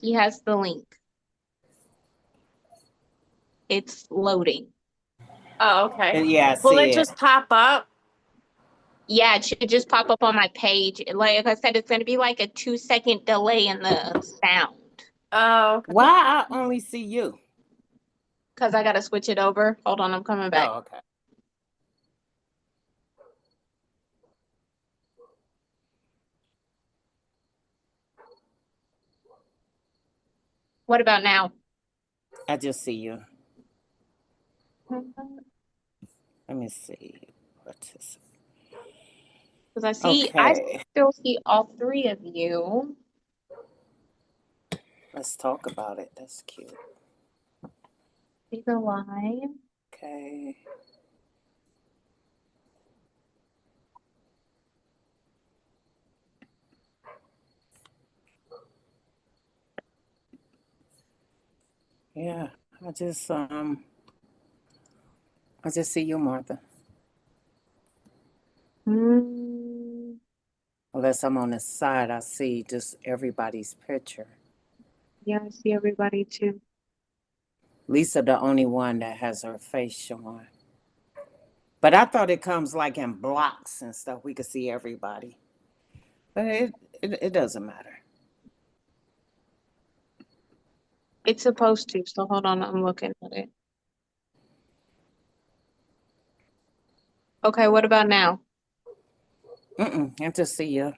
He has the link. It's loading. Oh, okay. Yeah, I Will it see it. just pop up? Yeah, it should just pop up on my page. Like I said, it's going to be like a 2 second delay in the sound Oh, okay. Why I only see you? because I got to switch it over. Hold on, I'm coming back. Oh, okay. What about now? I just see you. Because Let me see. Participate. I Okay, still see all three of you. let's talk about it. That's cute. See the live. Okay. Yeah, I just um I just see you, Martha. Mm, Unless I'm on the side, I see just everybody's picture. yeah, I see everybody too. Lisa, the only one that has her face showing. But I thought it comes like in blocks and stuff. We could see everybody. But it doesn't matter. It's supposed to, so hold on, I'm looking at it. Okay, what about now? I just see you.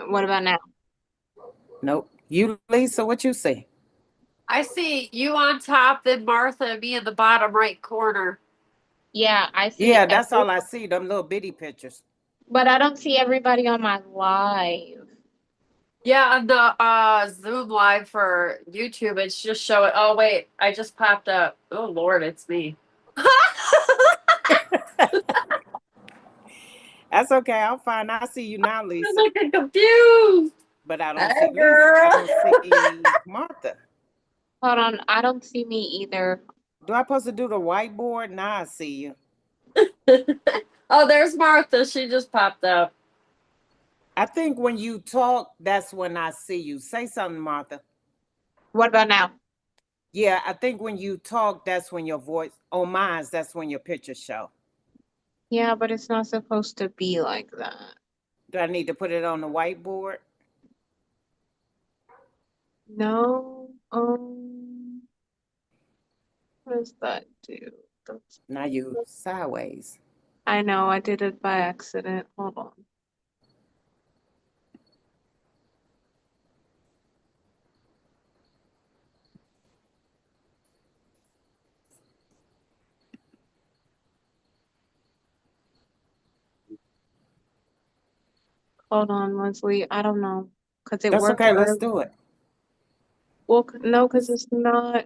What about now? Nope. You, Lisa, what you see? I see you on top, then Martha and me in the bottom right corner. Yeah, I see Yeah, that's every, all I see. Them little bitty pictures. but I don't see everybody on my live. Yeah, on the Zoom live for YouTube, it's just showing. Oh wait, I just popped up. Oh Lord, it's me. That's okay. I'm fine. I see you now, I'm Lisa. looking confused. But I don't see Hey Lisa. I girl. don't see Martha. Hold on, I don't see me either. Do I supposed to do the whiteboard? Now I see you. Oh, there's Martha. She just popped up. I think when you talk, that's when I see you. Say something, Martha. What about now? Yeah, I think when you talk, that's when your voice. On mine, that's when your pictures show. Yeah, but it's not supposed to be like that. Do I need to put it on the whiteboard? No, what does that do? That's, Now you sideways. I know, I did it by accident. Hold on. Hold on, Leslie. I don't know. Because it That's worked okay. Let's earlier. do it. Well, no, because it's not.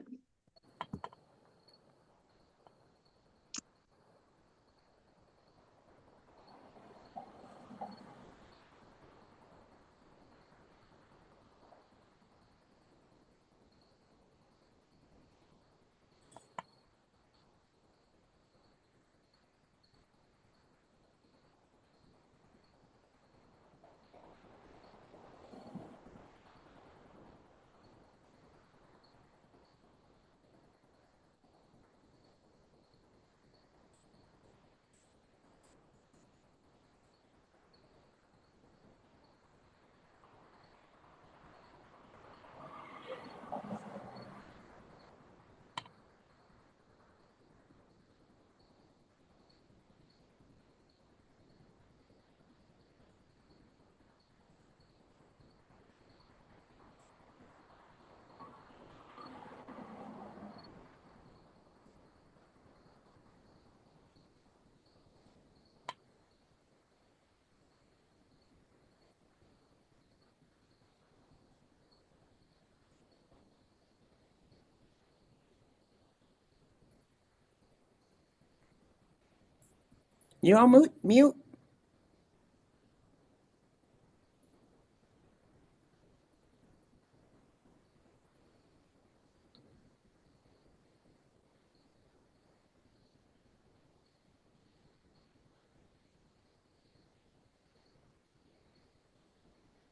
You on mute? Mute.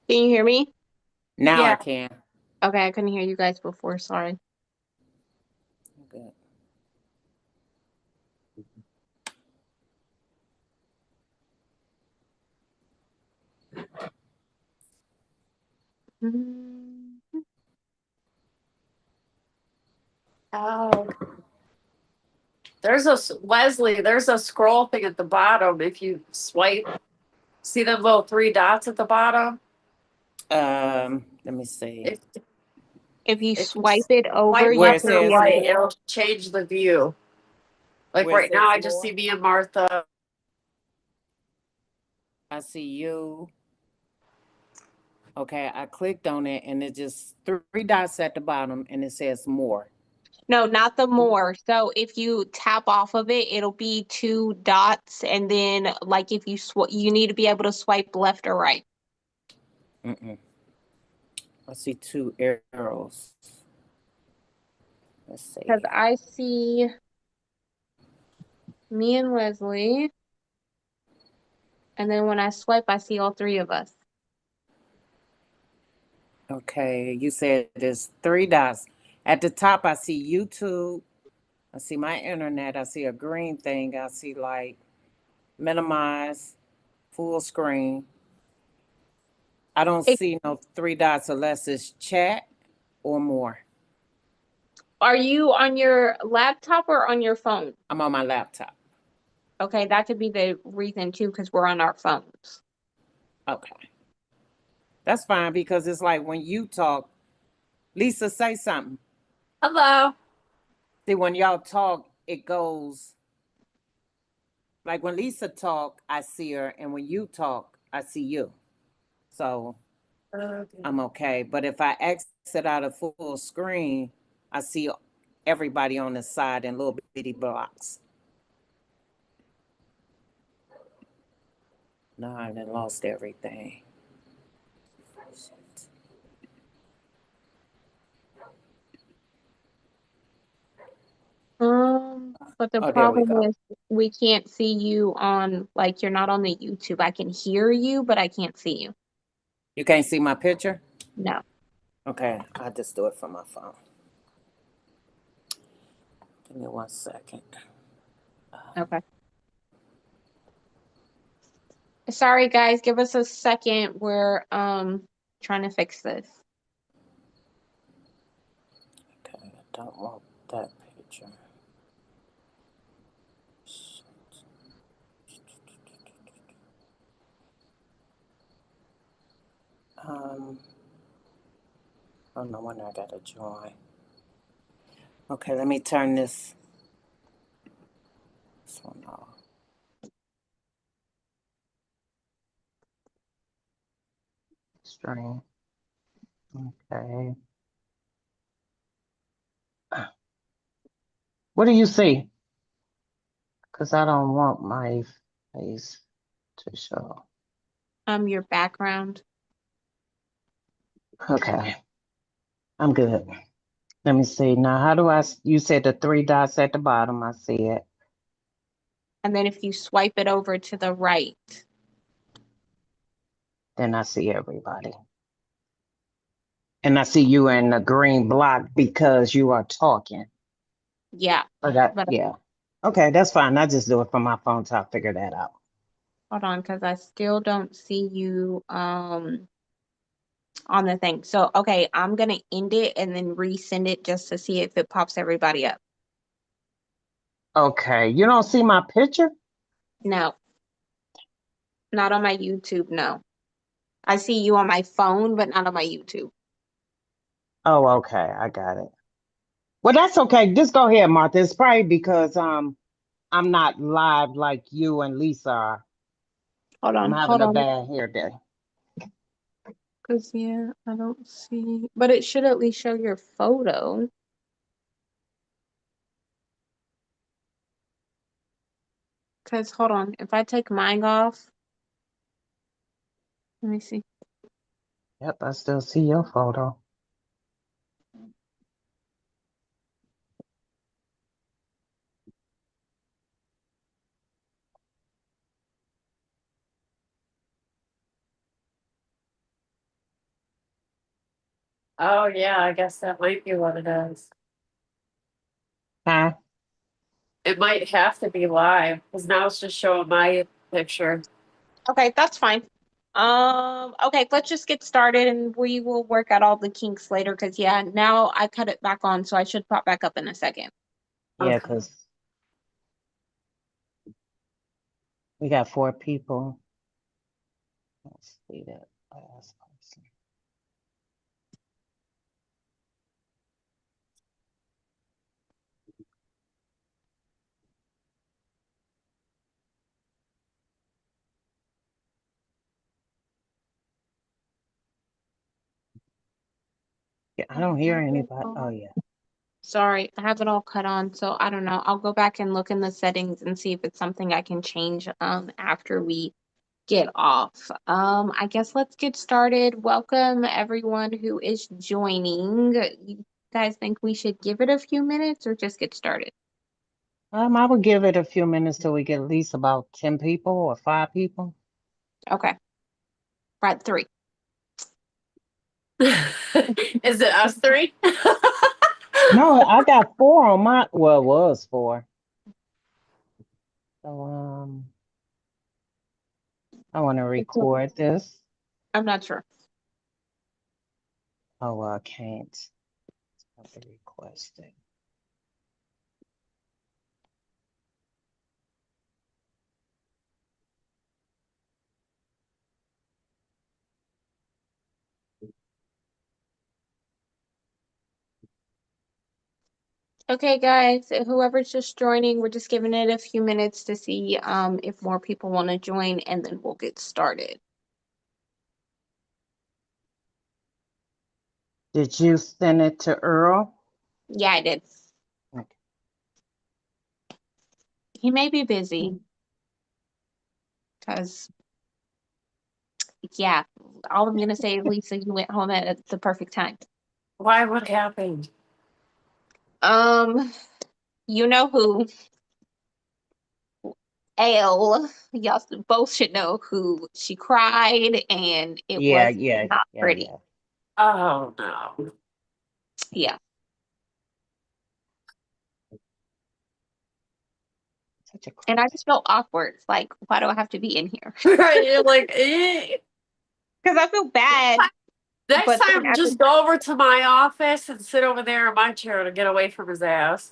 Can you hear me? Now I Yeah. can. Okay, I couldn't hear you guys before. Sorry. Good. Mm. Oh, Wesley, there's a scroll thing at the bottom. If you swipe, see the little three dots at the bottom? Let me see. If, If you if you swipe it over, swipe you Where left it or says right, more? it'll change the view. Like Where it right now, says I just more? see me and Martha. I see you. Okay, I clicked on it and it just three dots at the bottom and it says more. no, not the more. So if you tap off of it, it'll be two dots, and then like if you you need to be able to swipe left or right. Mm-mm. I see two arrows. Let's see. Because I see me and Wesley, and then when I swipe, I see all three of us. Okay, you said there's three dots. At the top, I see YouTube. I see my internet. I see a green thing. I see like minimize, full screen. I don't It- see no three dots unless it's chat or more. Are you on your laptop or on your phone? I'm on my laptop. Okay, that could be the reason too, because we're on our phones. Okay. That's fine because it's like when you talk, Lisa, say something. Hello. See, when y'all talk, it goes like when Lisa talk, I see her, and when you talk, I see you. So I'm okay. But if I exit out of full screen, I see everybody on the side in little bitty blocks. No, I done lost everything. But the Oh, there we problem go. is we can't see you on, like, you're not on the YouTube. I can hear you, but I can't see you. You can't see my picture? No. Okay, I'll just do it from my phone. Give me 1 second. Okay. Sorry, guys. Give us a second. We're trying to fix this. Okay, I don't want that picture. I don't know when I gotta join. Okay, let me turn this one off. Stream. Okay. What do you see? Because I don't want my face to show. Your background. Okay, I'm good. Let me see. Now, how do you said the three dots at the bottom. I see it. And then if you swipe it over to the right. Then I see everybody. And I see you in the green block because you are talking. Yeah. But Yeah. Okay, that's fine. I just do it from my phone till I figure that out. hold on, because I still don't see you on the thing. So, okay, I'm gonna end it and then resend it just to see if it pops everybody up. Okay, you don't see my picture? No, not on my YouTube, no. I see you on my phone, but not on my YouTube. Oh, okay, I got it. Well, that's okay. Just go ahead, Martha. It's probably because I'm not live like you and Lisa are. I'm having Hold a on. bad hair day. Because, yeah, I don't see, but it should at least show your photo. Because, hold on, if I take mine off, let me see. Yep, I still see your photo. Oh yeah, I guess that might be what it is. Huh? It might have to be live because now it's just showing my picture. Okay, that's fine. Okay, let's just get started and we will work out all the kinks later because yeah, now I cut it back on, so I should pop back up in a second. Yeah, Okay. because we got 4 people. Let's see that last person. Yeah, I don't hear anybody. Oh, yeah. Sorry, I have it all cut on, so I don't know. I'll go back and look in the settings and see if it's something I can change after we get off. I guess let's get started. Welcome everyone who is joining. You guys think we should give it a few minutes or just get started? I would give it a few minutes till we get at least about 10 people or 5 people. Okay. Right, 3. Is it us three? No, I got 4 on my, well, it was 4. So, I want to record this. I'm not sure. Oh, well, I can't. I have to request it. Okay, guys, whoever's just joining, we're just giving it a few minutes to see if more people want to join, and then we'll get started. Did you send it to Earl? Yeah, I did. Okay. He may be busy because, yeah, all I'm gonna say is Lisa, you went home at the perfect time. Why? What happened? You know who? Ale, y'all both should know who. She cried, and it was not pretty. Yeah. Oh no. Yeah. Such a And I just felt awkward. Like, why do I have to be in here? You're like, eh. Because I feel bad. Next But then time, at the just go over to my office and sit over there in my chair to get away from his ass.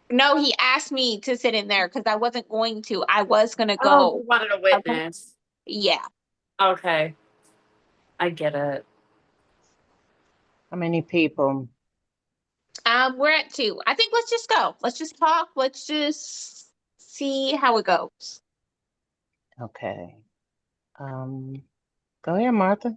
No, he asked me to sit in there because I wasn't going to. I was gonna Oh, go. you wanted a I was- witness. Yeah. Okay, I get it. How many people? We're at 2. I think let's just go. Let's just talk. Let's just see how it goes. Okay. Go ahead, Martha.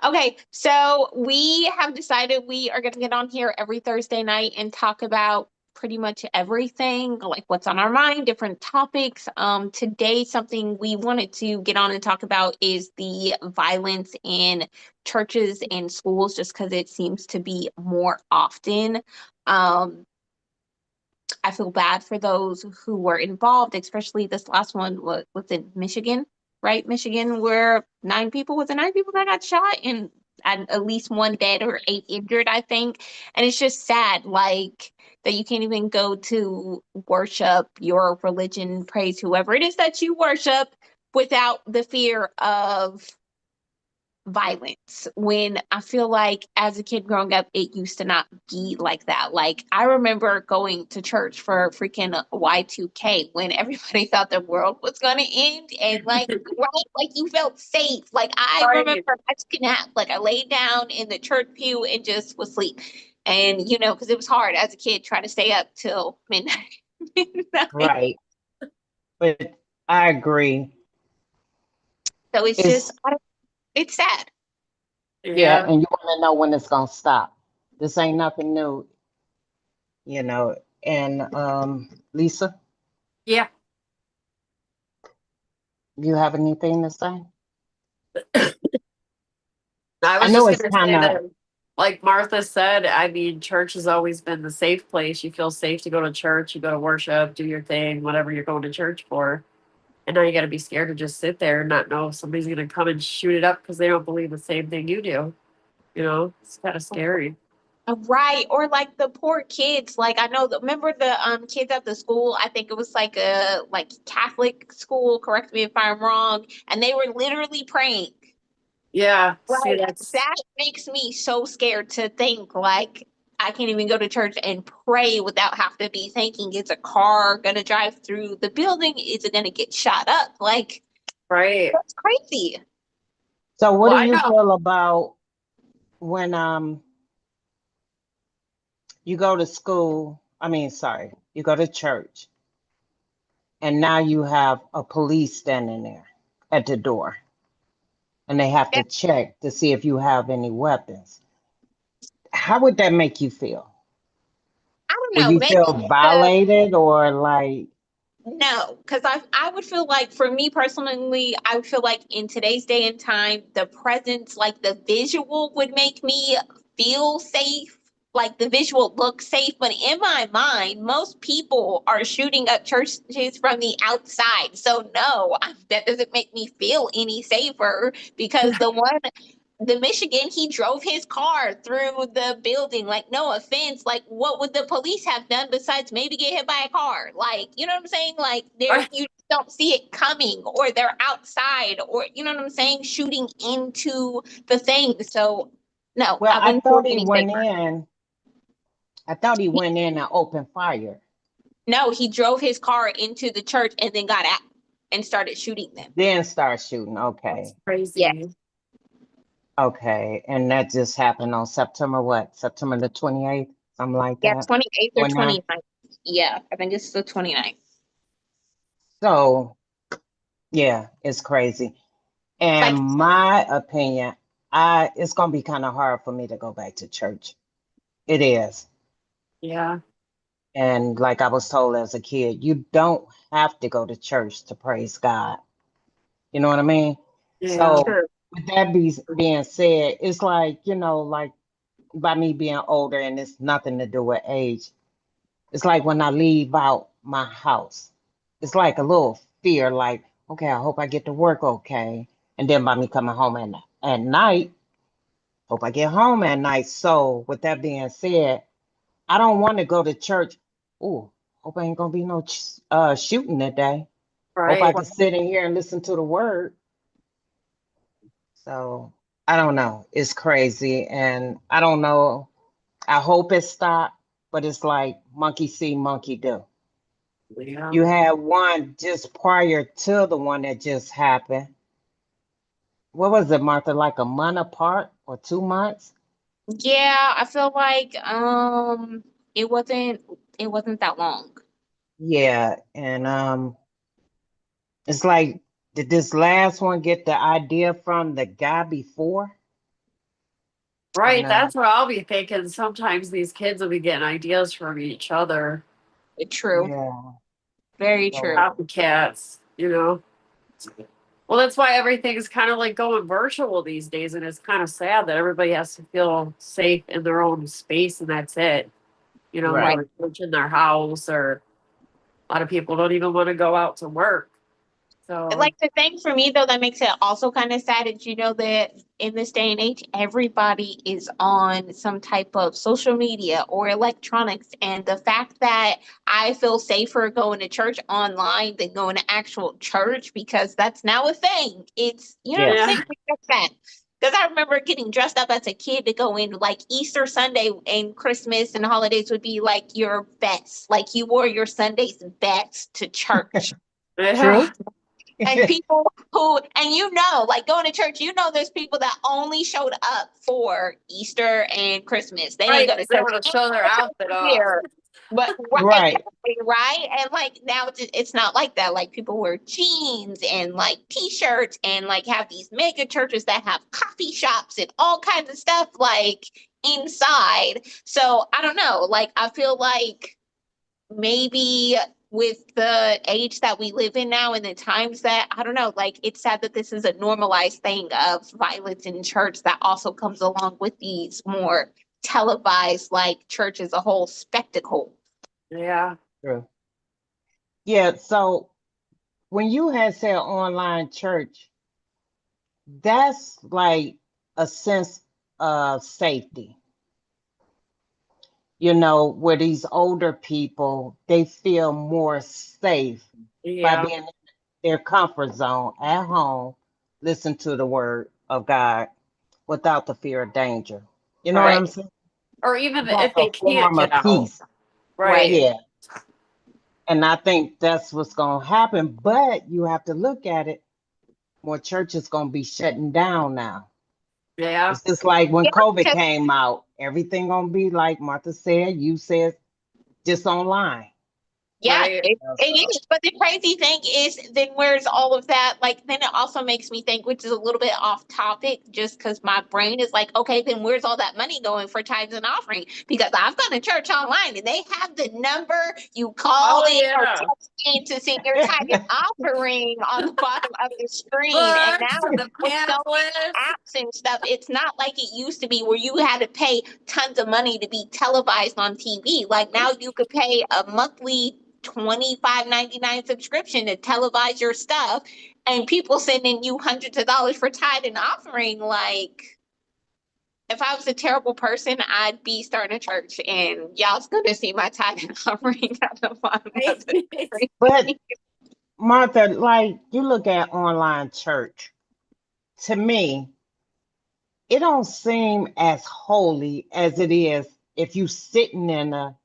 Okay, so we have decided we are gonna get on here every Thursday night and talk about pretty much everything, like what's on our mind, different topics. Today something we wanted to get on and talk about is the violence in churches and schools, just because it seems to be more often. Um, I feel bad for those who were involved, especially this last one was in Michigan, right? Michigan, where 9 people, was it 9 people that got shot and at least 1 dead or 8 injured, I think. And it's just sad, like that you can't even go to worship your religion, praise whoever it is that you worship without the fear of violence, when I feel like as a kid growing up, it used to not be like that. Like I remember going to church for freaking Y2K when everybody thought the world was going to end, and like, right, like you felt safe. Like I Right. remember I just couldn't have, like I laid down in the church pew and just was asleep. And you know, because it was hard as a kid trying to stay up till midnight. Right. But I agree. So it's just, it's sad. Yeah, and you want to know when it's gonna stop. This ain't nothing new, you know. And Lisa, Yeah. you have anything to say? I was I know just it's gonna say kinda- that, like Martha said, I mean, church has always been the safe place. You feel safe to go to church, you go to worship, do your thing, whatever you're going to church for. And now you got to be scared to just sit there and not know if somebody's going to come and shoot it up because they don't believe the same thing you do. It's kind of scary. Right. Or like the poor kids. Like I know remember the kids at the school, I think it was like a Catholic school, correct me if I'm wrong, and they were literally praying. Yeah, see, Like that's that makes me so scared to think like I can't even go to church and pray without have to be thinking, is a car gonna drive through the building? Is it gonna get shot up? Like right. that's crazy. So what Well, do I you know. feel about when you go to school, you go to church and now you have a police standing there at the door and they have to check to see if you have any weapons? How would that make you feel? I don't Would know, you maybe feel violated or like, no, because I would feel like for me personally, I would feel like in today's day and time, the presence, like the visual would make me feel safe. Like the visual looks safe, but in my mind, most people are shooting up churches from the outside. So no, that doesn't make me feel any safer because the Michigan, he drove his car through the building. Like, no offense. Like, what would the police have done besides maybe get hit by a car? Like, you know what I'm saying? Like, you don't see it coming, or they're outside, or you know what I'm saying, shooting into the thing. So, no, well, I wouldn't feel any safer. I thought he went in and opened fire, No, he drove his car into the church and then got out and started shooting them. then start shooting. That's Okay. Yeah. crazy. Okay. And that just happened on September what? September the 28th? Something like Yeah, that. 28th or 29th. 29th. Yeah, I think it's the 29th. So yeah, it's crazy. And Like, my opinion, it's gonna be kind of hard for me to go back to church. It is. Yeah. And like I was told as a kid, you don't have to go to church to praise God. You know what I mean? Yeah. So true. with that being said, it's like, like by me being older and it's nothing to do with age. It's like when I leave out my house, it's like a little fear, like, okay, I hope I get to work okay. And then by me coming home at night, hope I get home at night. So with that being said, I don't want to go to church. Oh, hope ain't gonna be no shooting today. Hope I Right. can sit in here and listen to the word. So I don't know. It's crazy. And I don't know. I hope it stopped, but it's like monkey see, monkey do. Yeah. You had one just prior to the one that just happened. What was it, Martha? Like a month apart or 2 months? Yeah, I feel like it wasn't it wasn't that long. Yeah. And it's like, did this last one get the idea from the guy before? Right. And That's what I'll be thinking. Sometimes these kids will be getting ideas from each other. True. yeah. Very So true. Copycats. Well, that's why everything is kind of like going virtual these days. And it's kind of sad that everybody has to feel safe in their own space and that's it. Right. right. Go to church in their house, or a lot of people don't even want to go out to work. So, Like the thing for me though that makes it also kind of sad is that in this day and age everybody is on some type of social media or electronics, and the fact that I feel safer going to church online than going to actual church because that's now a thing. It's you know what I'm Yes. yeah. saying? Like, that's that. Because I remember getting dressed up as a kid to go in like Easter Sunday and Christmas and holidays would be like your best. Like you wore your Sunday's best to church. Yeah. True. And people who, and like going to church, there's people that only showed up for Easter and Christmas. They didn't Right. go to Because they church want to show their outfit off. here. But right, Right. exactly, right? And like now it's not like that. Like people wear jeans and like t-shirts and like have these mega churches that have coffee shops and all kinds of stuff like inside. So I don't know. Like I feel like maybe with the age that we live in now and the times that I don't know, like it's sad that this is a normalized thing of violence in church that also comes along with these more televised, like church as a whole spectacle. Yeah. True. Yeah. So when you had said online church, that's like a sense safety. You know, where these older people, they feel more safe by Yeah. being in their comfort zone at home, listen to the word of God without the fear of danger. You know what Right. I'm saying? Or even It's like if a they can't form get of out. peace. Right. Yeah. And I think that's what's going to happen. But you have to look at it. More churches going to be shutting down now. Yeah. It's just like when Yeah, COVID 'cause- came out, everything going to be like Martha said, you said, just online. Yeah, Right. it is. But the crazy thing is, then where's all of that? Like, then it also makes me think, which is a little bit off topic, just because my brain is like, okay, then where's all that money going for tithes and offering? Because I've gone to church online and they have the number you call Oh, in or yeah. text in to send your tithe and offering on the bottom of the screen. And Books now and the with so many pamphlets. apps and stuff, it's not like it used to be where you had to pay tons of money to be televised on TV. Like now you could pay a monthly 25.99 subscription to televise your stuff, and people sending you hundreds of dollars for tithe and offering. Like, if I was a terrible person, I'd be starting a church, and y'all's gonna see my tithe and offering at the bottom of the screen. But Martha, like you look at online church, to me, it don't seem as holy as it is if you sitting in a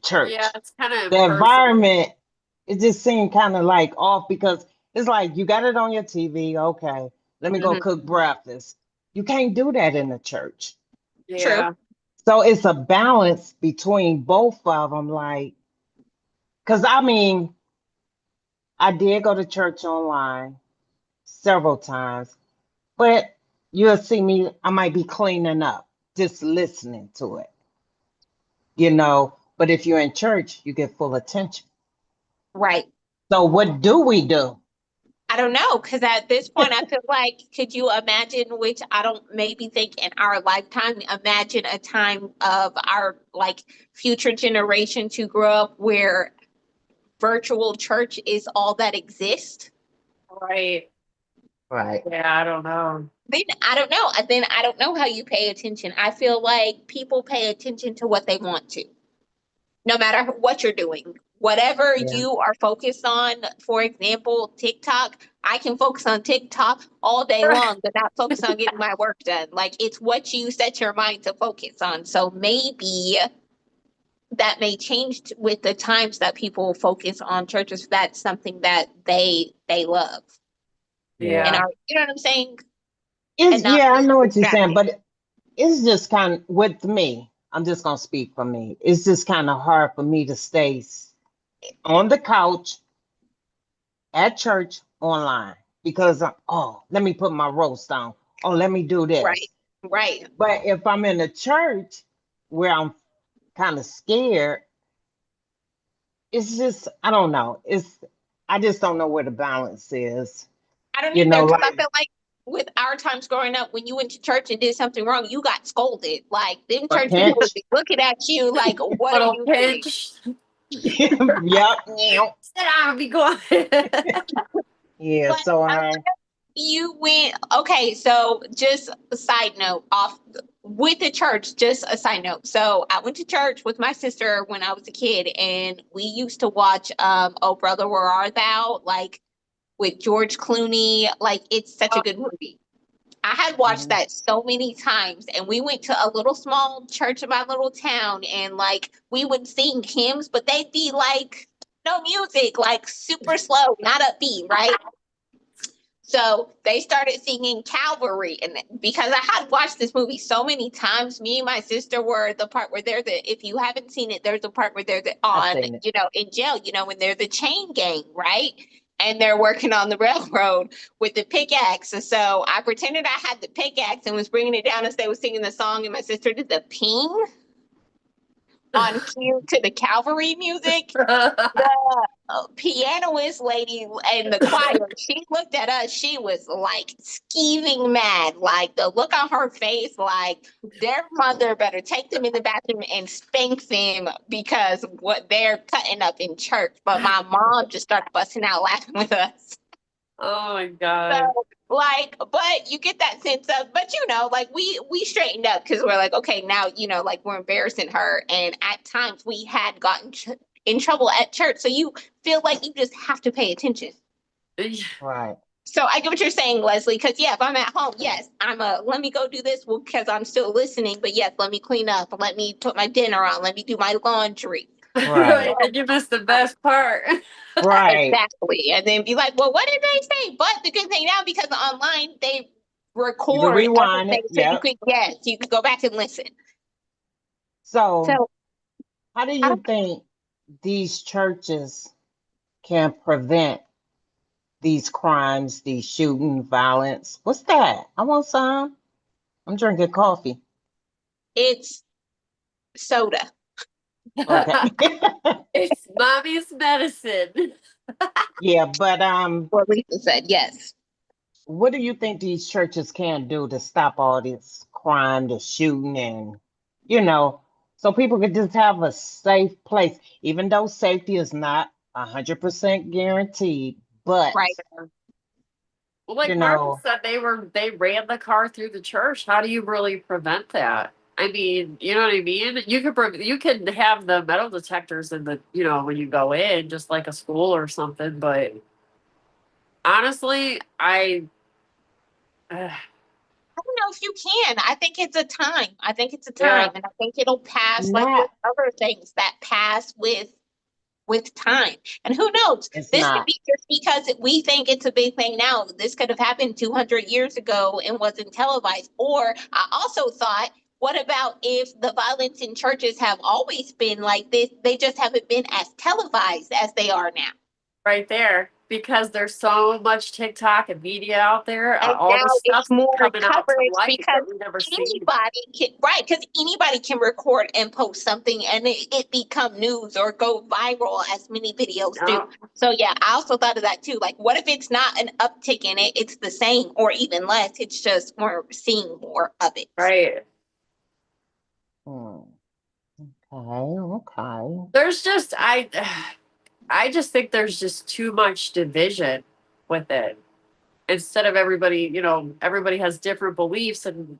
church. Yeah, it's kind of The environment, it just seemed kind of like off because it's like you got it on your TV. Okay, let me go Mhm. cook breakfast. You can't do that in the church. Yeah. So it's a balance between both of them. Like, because I mean, I did go to church online several times, but you'll see me, I might be cleaning up, just listening to it, you know. But if you're in church, you get full attention. Right. So what do we do? I don't know, because at this point, I feel like, could you imagine, which I don't maybe think in our lifetime, imagine a time of our like future generation to grow up where virtual church is all that exists? Right. Right. Yeah, I don't know. Then I don't know. Then I don't know how you pay attention. I feel like people pay attention to what they want to, no matter what you're doing. Whatever Yeah. you are focused on, for example, TikTok, I can focus on TikTok all day long, but not focus on getting my work done. Like it's what you set your mind to focus on. So maybe that may change with the times that people focus on churches. If that's something that they love. And Yeah. you know what I'm saying? It's, And not yeah, I be know what you're saying, distracted. but it's just kind of with me. I'm just gonna speak for me. It's just kind of hard for me to stay on the couch at church online because oh, let me put my roast on. Oh, let me do Right. this. Right. But if I'm in a church where I'm kind of scared, it's just I don't know. I just don't know where the balance is. I don't You know, either, because I like feel like with our times growing up, when you went to church and did something wrong, you got scolded. Like them a church people would pinch. be looking at you like, "What are Little you doing?" pinch. Yep. Sit down and be going. Yeah. But So you went okay. So just a side note off with the church. Just a side note. So I went to church with my sister when I was a kid, and we used to watch "Oh Brother, Where Art Thou?" like with George Clooney. Like it's such a good movie. I had watched that so many times, and we went to a little small church in my little town, and like we would sing hymns, but they'd be like no music, like super slow, not upbeat, right? So they started singing Calvary, and because I had watched this movie so many times, me and my sister were the part where they're the. If you haven't seen it, there's a part where they're the I've on, seen it. you know, in jail, you know, when they're the chain gang, right? And they're working on the railroad with the pickaxe. And so I pretended I had the pickaxe and was bringing it down as they were singing the song, and my sister did the ping on cue to the Calvary music. The pianist lady in the choir, she looked at us, she was like skeeving mad, like the look on her face, like their mother better take them in the bathroom and spank them because what they're cutting up in church. But my mom just started busting out laughing with us. Oh my God. So, like, but you get that sense of, but like we straightened up because we're like, okay, now like we're embarrassing her, and at times we had gotten in trouble at church, so you feel like you just have to pay attention. Right. So I get what you're saying, Leslie, because yeah, if I'm at home, yes, let me go do this because I'm still listening, but yes, let me clean up, let me put my dinner on, let me do my laundry. Right. Right. And you missed the best part. Right. Exactly. And then be like, well, what did they say? But the good thing now, because online they You can record rewind everything, it. so Yep. you could go back and listen. So, So how do I you don't, think these churches can prevent these crimes, these shooting, violence? What's that? I want some. I'm drinking coffee. it's soda. Okay. It's mommy's medicine. Yeah, but What Lisa said, yes. what do you think these churches can do to stop all this crime, the shooting, and so people could just have a safe place, even though safety is not 100% guaranteed, but Right. Well, you like Marvin know, said, they ran the car through the church. How do you really prevent that? I mean, you know what I mean? You can have the metal detectors in the when you go in, just like a school or something. But honestly, uh, I don't know if you can. I think it's a time. I think it's a yeah, time. And I think it'll pass like with not, other things that pass with time. And who knows? it's This could not. be just because we think it's a big thing now. This could have happened 200 years ago and wasn't televised. Or I also thought, what about if the violence in churches have always been like this? They just haven't been as televised as they are now. right there. Because there's so much TikTok and media out there, And all now this it's stuff's more coming out to coverage light because that we never seen. anybody can, right? Because anybody can record and post something and it become news or go viral as many videos do. No, So yeah, I also thought of that too. Like, what if it's not an uptick in it? It's the same or even less. It's just we're seeing more of it. right. Hmm. Okay, okay. There's just I just think there's just too much division with it. Instead of everybody, everybody has different beliefs and,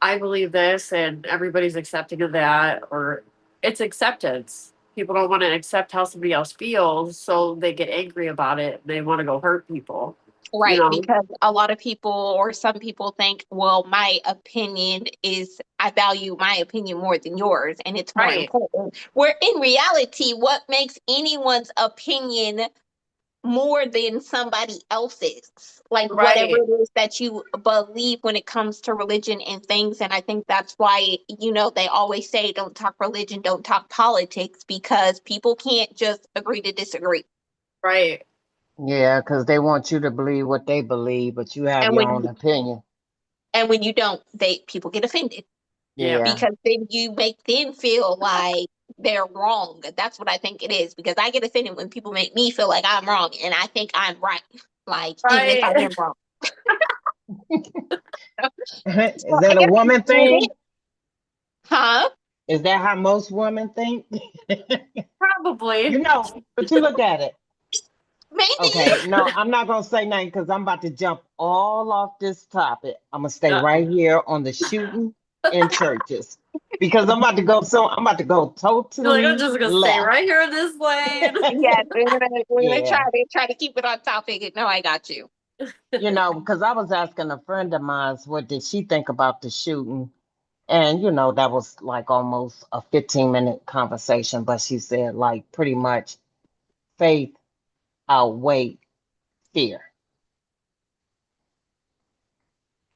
I believe this and everybody's accepting of that, or it's acceptance. People don't want to accept how somebody else feels, so they get angry about it. They want to go hurt people, you Right, know? because a lot of people or some people think, well, I value my opinion more than yours, and it's more Right, important. Where in reality, what makes anyone's opinion more than somebody else's? Like whatever right, it is that you believe when it comes to religion and things. And I think that's why, they always say, don't talk religion, don't talk politics, because people can't just agree to disagree. right. Yeah, because they want you to believe what they believe, but you have And your when own opinion. you don't, people get offended. Yeah. Yeah. Because then you make them feel like they're wrong. That's what I think it is. Because I get offended when people make me feel like I'm wrong and I think I'm right. Like, even if I Right. am wrong. Is So I that a guess I woman get it. thing? Huh? Is that how most women think? Probably. But you look at it. Maybe. Okay, no, I'm not gonna say nothing because I'm about to jump all off this topic. I'm gonna stay Uh, right here on the shooting in churches because I'm about to go You're like, I'm totally just gonna stay left. right here in this lane. Yes, we're gonna Yeah, try to keep it on topic. No, I got you. because I was asking a friend of mine what did she think about the shooting, and that was like almost a 15-minute conversation, but she said like pretty much faith outweighed fear.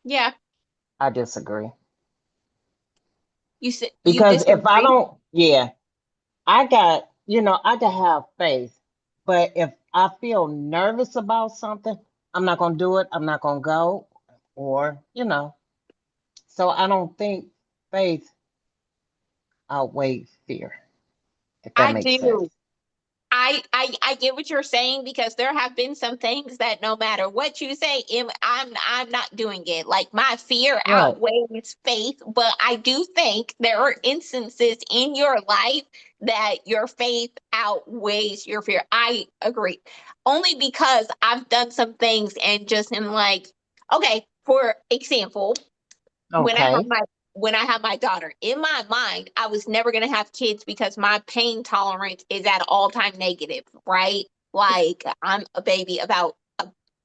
Yeah. I disagree. You Because if I disagree? don't, yeah, I can have faith, but if I feel nervous about something, I'm not gonna do it. I'm not gonna go, or. So I don't think faith outweighs fear, if that I makes sense. do. I I get what you're saying because there have been some things that no matter what you say, I'm not doing it. Like my fear Right. outweighs faith, but I do think there are instances in your life that your faith outweighs your fear. I agree. Only because I've done some things and just in like, okay, for example, when I have Okay. my daughter, in my mind, I was never gonna have kids because my pain tolerance is at all time negative, right? Like I'm a baby about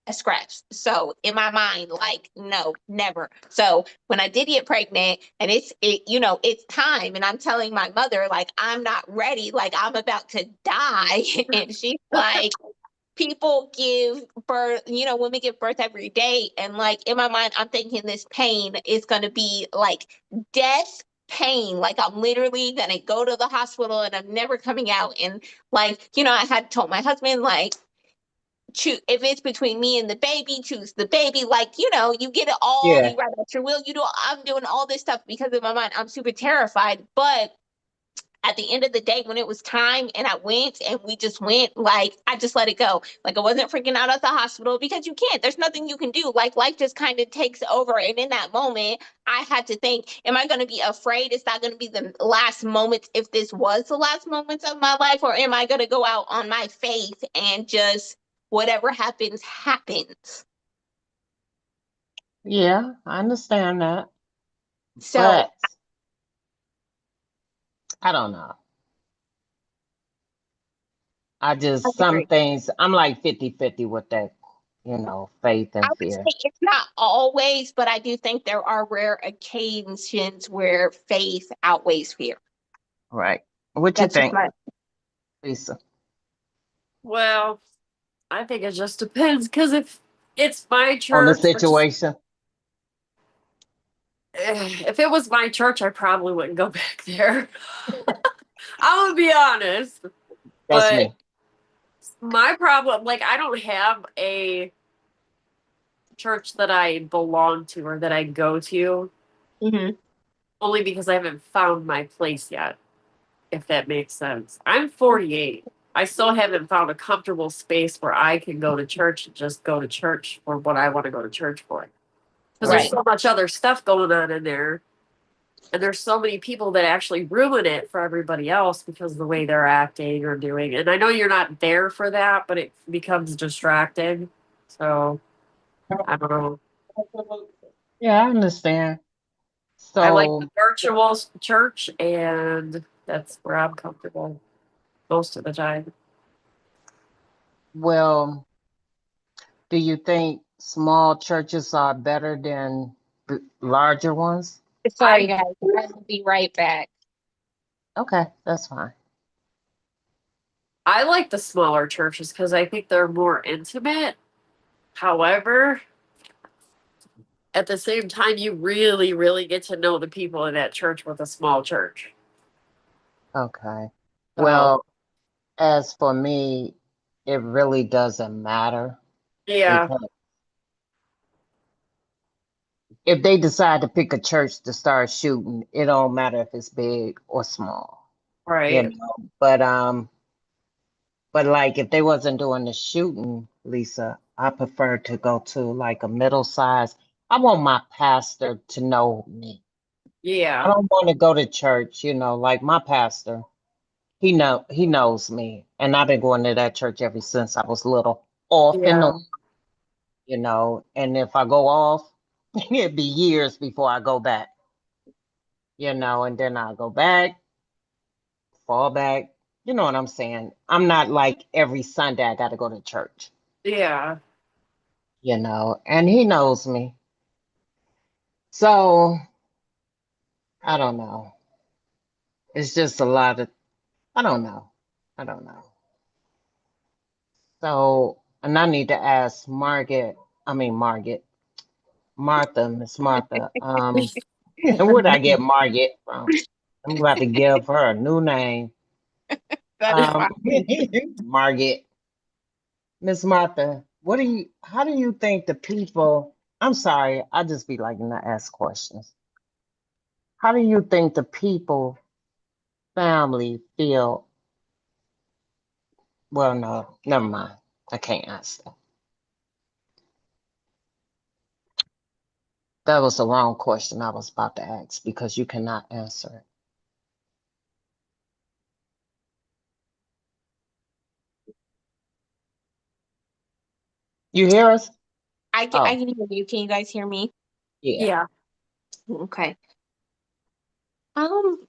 a scratch. So in my mind, like no, never. So when I did get pregnant and it's time and I'm telling my mother like I'm not ready, like I'm about to die. And she's like, people give birth, women give birth every day. And like in my mind, I'm thinking this pain is going to be like death pain. Like I'm literally going to go to the hospital and I'm never coming out. And like, I had told my husband, like, choose if it's between me and the baby, choose the baby. Like, you get it all, Yeah. you write out your will, I'm doing all this stuff because in my mind, I'm super terrified. But at the end of the day, when it was time and I went and we just went, like, I just let it go. Like, I wasn't freaking out at the hospital because you can't. There's nothing you can do. Like, life just kind of takes over. And in that moment, I had to think, am I going to be afraid? Is that going to be the last moments if this was the last moments of my life? Or am I going to go out on my faith and just whatever happens, happens? Yeah, I understand that. So, But I don't know. I Some agree. things, I'm like 50-50 with that, faith I and would fear. say it's not always, but I do think there are rare occasions where faith outweighs fear. Right. What you That's just think, my. Lisa? Well, I think it just depends because if it's my On the church, situation? if it was my church, I probably wouldn't go back there. I'm gonna be honest, That's but me. my problem, like, I don't have a church that I belong to or that I go to, Mhm. only because I haven't found my place yet, if that makes sense. I'm 48. I still haven't found a comfortable space where I can go to church and just go to church for what I want to go to church for. Because there's Right. so much other stuff going on in there. And there's so many people that actually ruin it for everybody else because of the way they're acting or doing. And I know you're not there for that, but it becomes distracting. So I don't know. Yeah, I understand. I like the So, virtual church, and that's where I'm comfortable most of the time. well, do you think small churches are better than larger ones? Sorry, I guys. I'll be right back. Okay, that's fine. I like the smaller churches because I think they're more intimate. However, at the same time, you really, really get to know the people in that church with a small church. Okay. So Well, as for me, it really doesn't matter yeah, because if they decide to pick a church to start shooting, it don't matter if it's big or small, you right. know. But like if they wasn't doing the shooting, Lisa, I prefer to go to like a middle size. I want my pastor to know me. I Yeah, don't want to go to church, like my pastor. He knows me, and I've been going to that church ever since I was little, off and on, yeah, And if I go off, it'd be years before I go back, and then I go back, fall back. You know what I'm saying? I'm not like every Sunday I got to go to church, yeah. and he knows me. So I don't know. It's just a lot of, I don't know. I don't know. So, and I need to ask Martha, Miss Martha, where'd I get Margaret from? I'm about to give her a new name. That's Um, fine. Margaret, Miss Martha, how do you think the people, I'm sorry, I just be liking to ask questions. How do you think the people, family feel Well, no, never mind. I can't ask that. That was the wrong question I was about to ask because you cannot answer it. You hear us? I Oh, can hear you. Can you guys hear me? yeah. Yeah. Okay. Um,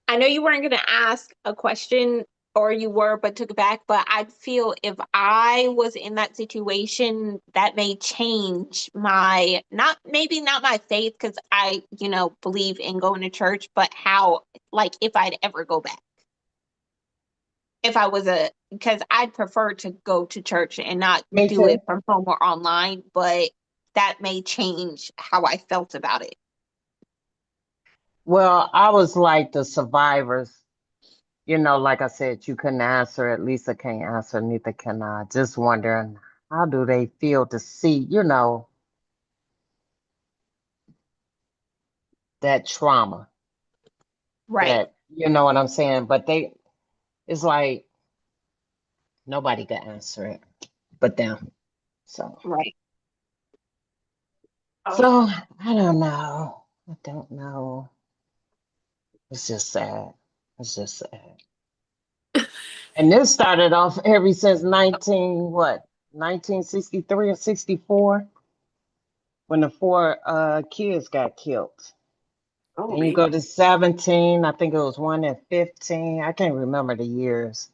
I know you weren't going to ask a question, or you were, but took it back. But I feel if I was in that situation, that may change my, not maybe not my faith, because I, believe in going to church, but how, like, if I'd ever go back. If I was because I'd prefer to go to church and not Me do too. it from home or online, but that may change how I felt about it. Well, I was like the survivors. Like I said, you couldn't answer it. Lisa can't answer, neither can I. Just wondering, how do they feel to see, that trauma? Right, You know what I'm saying? But it's like nobody can answer it but them. So, right. Oh, so I don't know. I don't know. It's just sad. It's just sad. And this started off ever since 1963 or 64, when the four kids got killed. oh Then you man. go to 17, I think it was one at 15. I can't remember the years.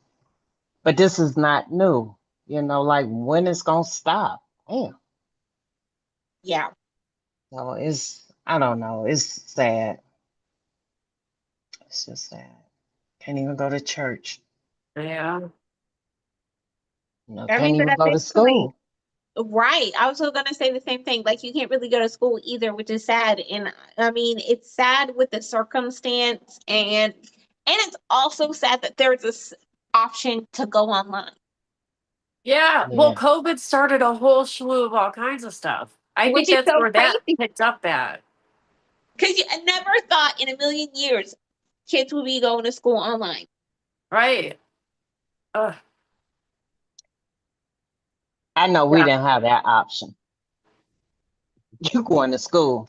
But this is not new. Like when it's gonna stop. Damn. Yeah. So I don't know. It's sad. It's just sad. Can't even go to church. Yeah. I Can't mean, but even go to eventually, school. right. I was going to say the same thing. Like, you can't really go to school either, which is sad. And I mean, it's sad with the circumstance, and it's also sad that there's this option to go online, Yeah. Well, Yeah. COVID started a whole slew of all kinds of stuff. I which think is that's so where that crazy picked up at. because I never thought in a million years kids would be going to school online. Right. Ugh. I know we Yeah. didn't have that option. You going to school.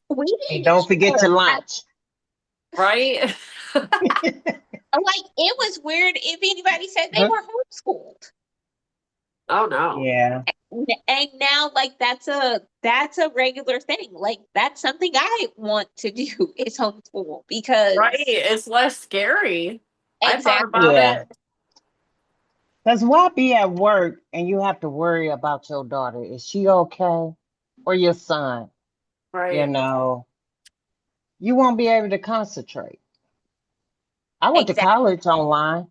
We And didn't don't forget either. your lunch. Right. Like, it was weird if anybody said they were homeschooled. Oh no. Yeah. And now, like, that's a regular thing. Like, that's something I want to do is homeschool Right. because It's less scary. I thought exactly. about Yeah. it. Because why be at work and you have to worry about your daughter? Is she okay? Or your son? You Right. know, you won't be able to concentrate. I went to Exactly. college online,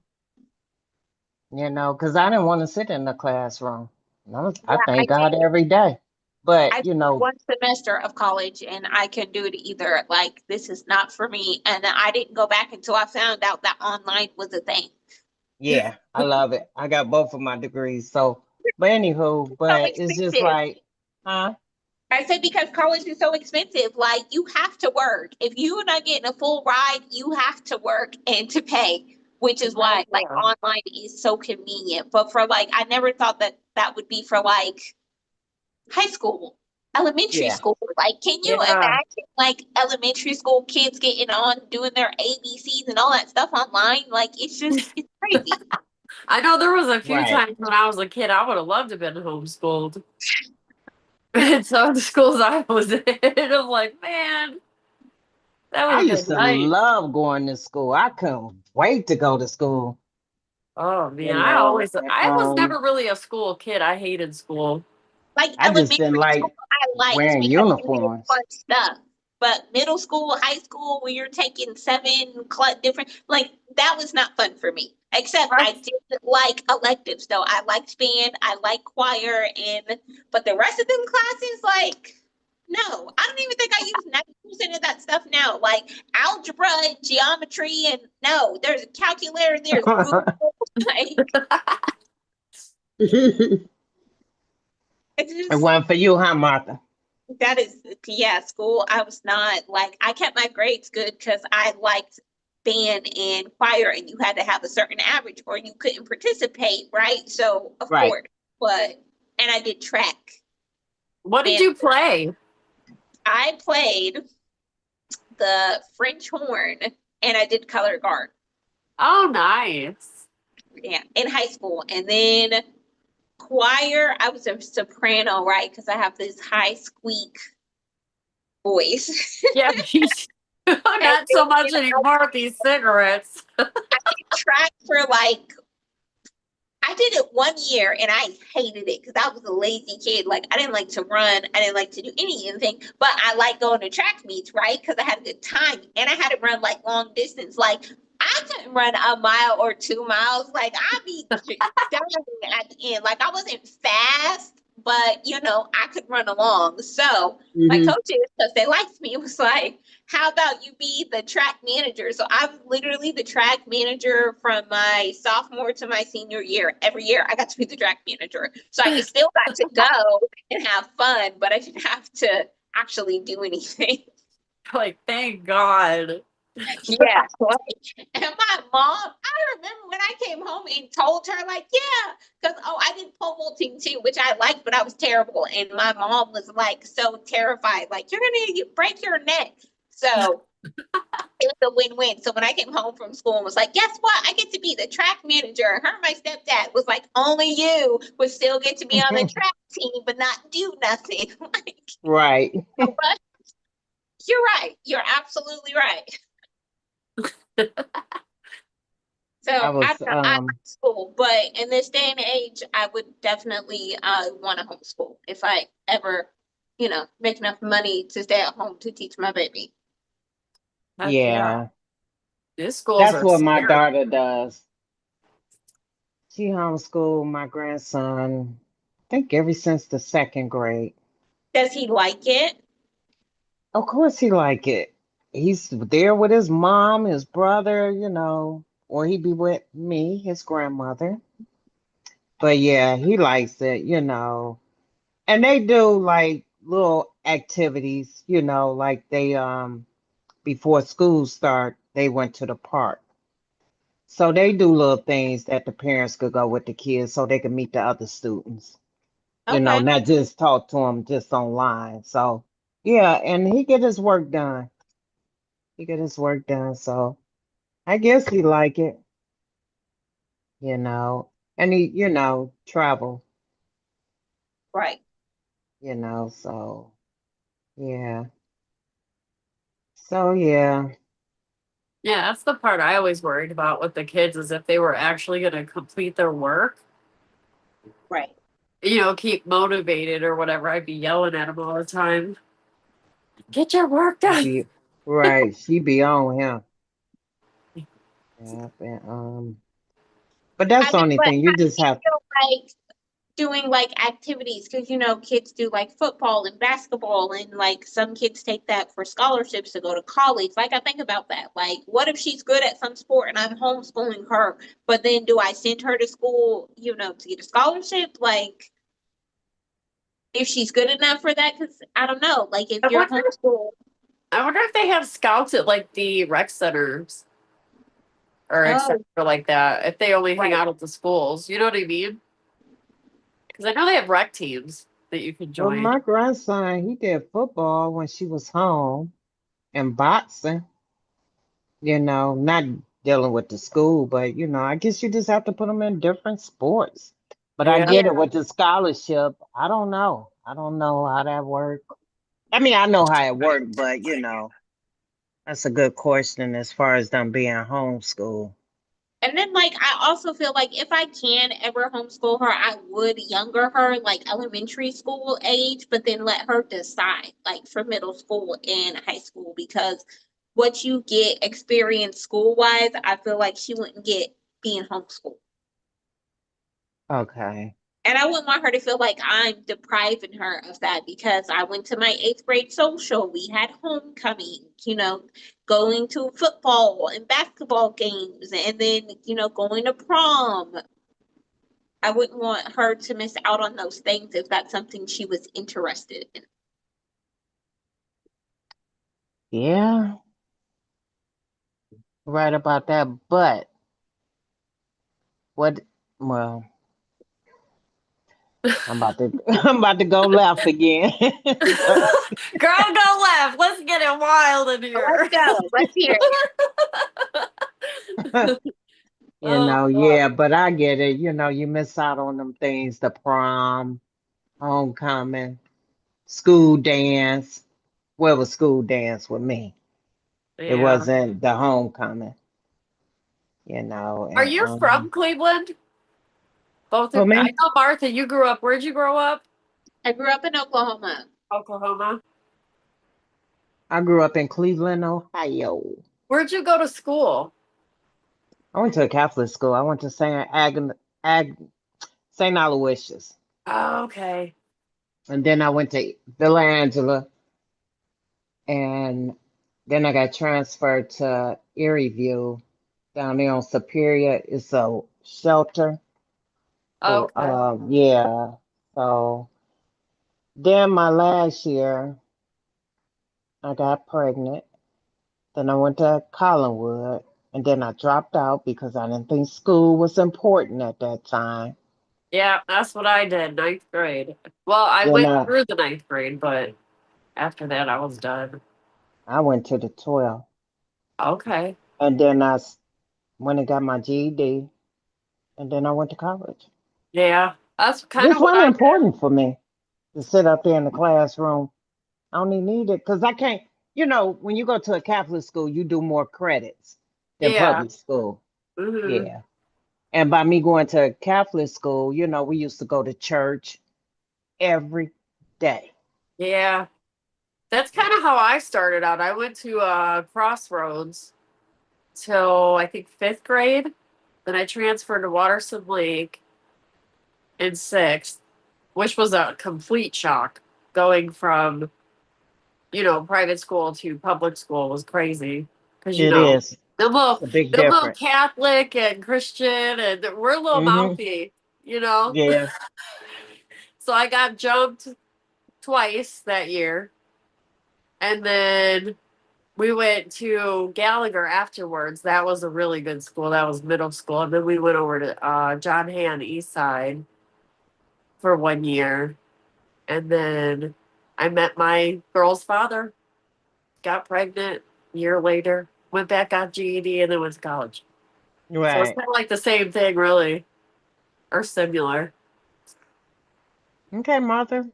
because I didn't want to sit in the classroom. I Yeah, thank God every day. I But, took one semester of college and I couldn't do it either. Like, this is not for me. And I didn't go back until I found out that online was a thing. yeah, I love it. I got both of my degrees. So, but anywho, So but it's just expensive. like, huh? I said because college is so expensive. Like, you have to work. If you're not getting a full ride, you have to work and to pay, which is why like Yeah. online is so convenient. But for like, I never thought that that would be for like high school, elementary Yeah. school. Like, can you Yeah. imagine like elementary school kids getting on doing their ABCs and all that stuff online? Like, it's crazy. I know there was a few Right. times when I was a kid, I would have loved to have been homeschooled. And some of the schools I was in, I'm like, man, that would I have used been to nice. love going to school. I couldn't wait to go to school. Oh You man, know, I was never really a school kid. I hated school. Like, I just didn't elementary like school, I liked wearing because you did uniforms. fun stuff. But middle school, high school, where you're taking different, like, that was not fun for me. Except Right. I did like electives, though. I liked band, I like choir, but the rest of them classes, like, no, I don't even think I use 90% of that stuff now. Like algebra and geometry, and no, there's a calculator, there's Google. Like, It it's just wasn't for you, huh, Martha? that is, yeah, school. I was not like, I kept my grades good because I liked band and choir and you had to have a certain average or you couldn't participate, right? So of Right. course, and I did track. What did Man, you play? I played the French horn and I did color guard. Oh, nice. Yeah, in high school. And then choir, I was a soprano, right? Because I have this high squeak voice. Yeah, not so much anymore with these cigarettes. Track for like, I did it 1 year and I hated it because I was a lazy kid. Like I didn't like to run. I didn't like to do anything, but I like going to track meets, right? Because I had a good time and I had to run like long distance. Like I couldn't run a mile or 2 miles. Like I'd be dying at the end. Like I wasn't fast, but I could run along. So my Mhm. coaches, because they liked me, was like, how about you be the track manager? So I was literally the track manager from my sophomore to my senior year. Every year I got to be the track manager. So I still got to go and have fun, but I didn't have to actually do anything. Like, thank God. Yeah. And my mom, I remember when I came home and told her, like, yeah, because, I did pole vaulting too, which I liked, but I was terrible. And my mom was like so terrified, like, you're going to break your neck. So it was a win-win. So when I came home from school and was like, guess what? I get to be the track manager. Her and my stepdad was like, only you would still get to be on the track team, but not do nothing. Like, Right. but you're right. You're absolutely right. So I I was don't know, I like school, but in this day and age, I would definitely want to homeschool if I ever, make enough money to stay at home to teach my baby. Heck yeah. yeah. These schools That's are what my scary. daughter does. She homeschooled my grandson, I think ever since the second grade. Does he like it? Of course he like it. He's there with his mom, his brother, or he be with me, his grandmother. But yeah, he likes it. And they do like little activities, like they before school start, they went to the park. So they do little things that the parents could go with the kids so they can meet the other students, Okay. not just talk to them just online. So yeah, and he get his work done. He get his work done. So I guess he like it, you know. And he, travel, Right. so yeah. So yeah. Yeah, that's the part I always worried about with the kids is if they were actually going to complete their work, Right. keep motivated or whatever. I'd be yelling at them all the time. Get your work She done. be right. She be on him. Yeah, but that's I the mean, only but thing. how You do just you have feel like doing like activities? Because kids do like football and basketball, and like some kids take that for scholarships to go to college. Like I think about that. Like, what if she's good at some sport and I'm homeschooling her, but then do I send her to school, to get a scholarship? Like, if she's good enough for that, because I don't know. Like, if I you're wonder, homeschooled, I wonder if they have scouts at like the rec centers or oh, etc. like that. If they only hang right. out at the schools, you know what I mean? Because I know they have rec teams that you can well, join. my grandson, he did football when she was home and boxing, not dealing with the school, but I guess you just have to put them in different sports. But I Yeah. Yeah. get it with the scholarship. I don't know. I don't know how that works. I mean, I know how it worked, but that's a good question as far as them being homeschooled. And then, like, I also feel like if I can ever homeschool her, I would younger her, like elementary school age, but then let her decide, like, for middle school and high school, because what you get experience school wise, I feel like she wouldn't get being homeschooled. Okay. And I wouldn't want her to feel like I'm depriving her of that because I went to my eighth grade social. We had homecoming, going to football and basketball games, and then, going to prom. I wouldn't want her to miss out on those things if that's something she was interested in. Yeah. right about that. But what? Well, I'm about to I'm about to go left again. But, Girl, go left. Let's get it wild in Let's here. go. Let's hear it. Oh, God. yeah, but I get it. You miss out on them things, the prom, homecoming, school dance. Well, it was school dance with me. It Yeah. wasn't the homecoming. Are And you from Cleveland? Both for of I me, know Martha, you grew up. Where'd you grow up? I grew up in Oklahoma. Oklahoma. I grew up in Cleveland, Ohio. Where'd you go to school? I went to a Catholic school. I went to St. Aloysius. Oh, okay. And then I went to Villa Angela. And then I got transferred to Erie View down there on Superior. It's a shelter. For, Okay. yeah. So then my last year, I got pregnant. Then I went to Collinwood. And then I dropped out because I didn't think school was important at that time. Yeah, that's what I did, ninth grade. Well, I Then went I, through the ninth grade, but after that I was done. I went to the 12. Okay. And then went and got my GED. And then I went to college. Yeah. That's kind This of what wasn't I did. important for me to sit up there in the classroom. I only need it because I can't, when you go to a Catholic school, you do more credits than Yeah. public school. Hmm. Yeah. And by me going to Catholic school, we used to go to church every day. Yeah. That's kind of how I started out. I went to Crossroads till I think fifth grade. Then I transferred to Waterson Lake in sixth, which was a complete shock. Going from, private school to public school was crazy. Because, It is. them little, It's a big them little difference. Catholic and Christian, and we're a little Hmm. mouthy. Yeah. So I got jumped twice that year. And then we went to Gallagher afterwards. That was a really good school. That was middle school. And then we went over to John Han East Side for 1 year. And then I met my girl's father, got pregnant a year later, went back, got GED, and then went to college. So it's Right. kind of like the same thing, really, or similar. Okay, Martha.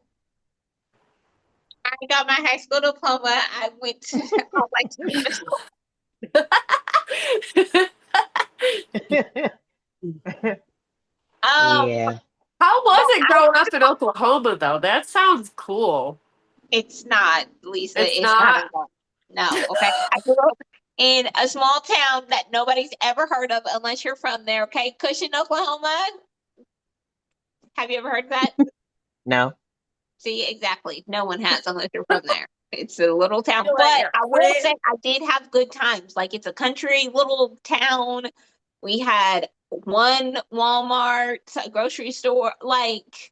I got my high school diploma. I went to, I like to go to school. Yeah. How was it growing up in Oklahoma, though? That sounds cool. It's not, Lisa. It's It's not not. at all. No, okay. I grew up in a small town that nobody's ever heard of unless you're from there, okay? Cushing, Oklahoma. Have you ever heard of that? No. See, exactly. No one has unless you're from there. It's a little town, Feel but like you're I will playing. say I did have good times. Like it's a country little town. We had one Walmart, a grocery store. Like,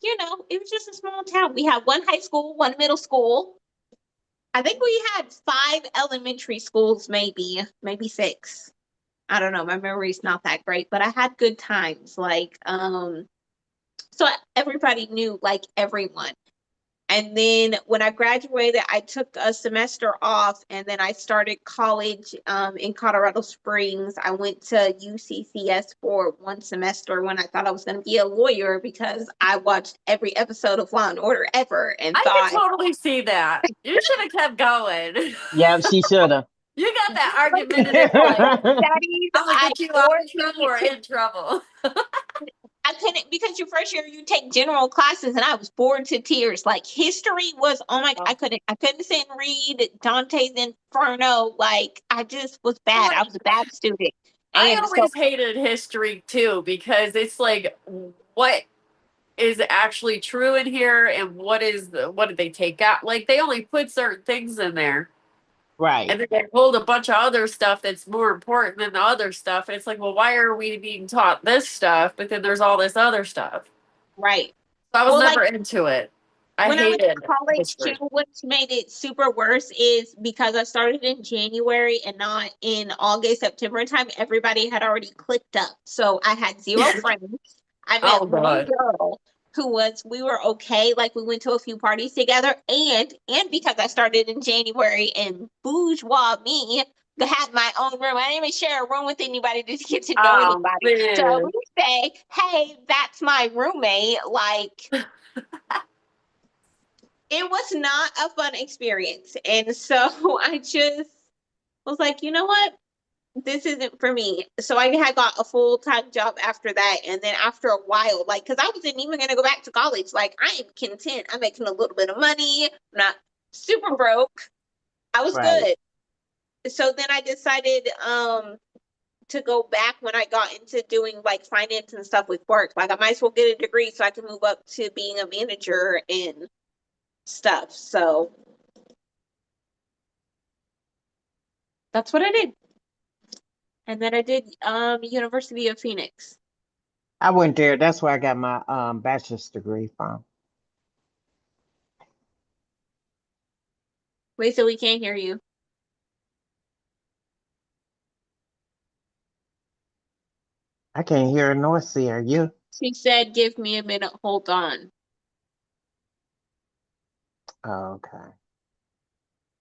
it was just a small town. We had one high school, one middle school. I think we had 5 elementary schools, maybe 6. I don't know. My memory's not that great, but I had good times. So everybody knew like everyone. And then when I graduated, I took a semester off and then I started college in Colorado Springs. I went to UCCS for 1 semester when I thought I was going to be a lawyer because I watched every episode of Law and Order ever and I thought, can totally see that. You should have kept going. Yeah, she should have. You got that argumentative voice. studies, I'm gonna I get you out bored of trouble me or to in trouble. I couldn't because your first year you take general classes and I was bored to tears. Like history was oh my I couldn't sit and read Dante's Inferno. Like I just was bad. I was a bad student. I And so always hated history too because it's like what is actually true in here and what did they take out? Like they only put certain things in there. Right. And then they pulled a bunch of other stuff that's more important than the other stuff. And it's like, well, why are we being taught this stuff? But then there's all this other stuff. right. So I was Well, never into it. I When I was hated in college too, history. what's made it super worse is because I started in January and not in August, September time, everybody had already clicked up. So I had zero friends. I Oh met one God. girl we were okay, like we went to a few parties together, and because I started in January and bourgeois me had my own room. I didn't even share a room with anybody to get to know Oh anybody. So man. we say, hey, that's my roommate. Like it was not a fun experience. And so I just was like, you know what? This isn't for me. So I had got a full-time job after that. And then after a while, like, because I wasn't even going to go back to college. Like, I am content. I'm making a little bit of money. I'm not super broke. I was Right. good. So then I decided to go back when I got into doing like finance and stuff with work. Like I might as well get a degree so I can move up to being a manager and stuff. So that's what I did. And then I did University of Phoenix. I went there. That's where I got my bachelor's degree from. Wait, so we can't hear you. I can't hear nor see her. You? She said, give me a minute, hold on. Oh, okay.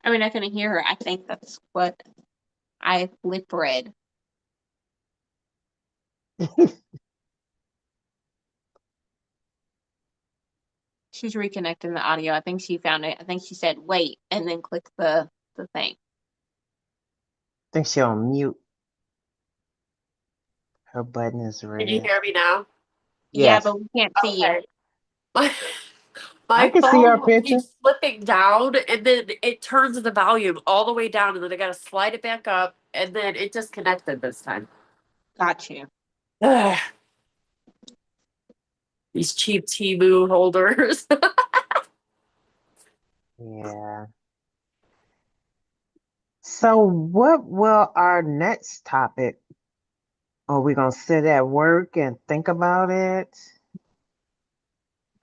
I mean, I couldn't hear her. I think that's what I lip read. She's reconnecting the audio. I think she found it. I think she said, wait, and then click the thing. Think she on mute. Her button is Can you red. hear me now? Yeah, Yes. but we can't see you. Okay. My, I my can see our phone picture. keeps slipping down and then it turns the volume all the way down and then I gotta slide it back up and then it disconnected this time. Got you. Ugh. These cheap Temu holders. Yeah. So what will our next topic? Are we gonna sit at work and think about it?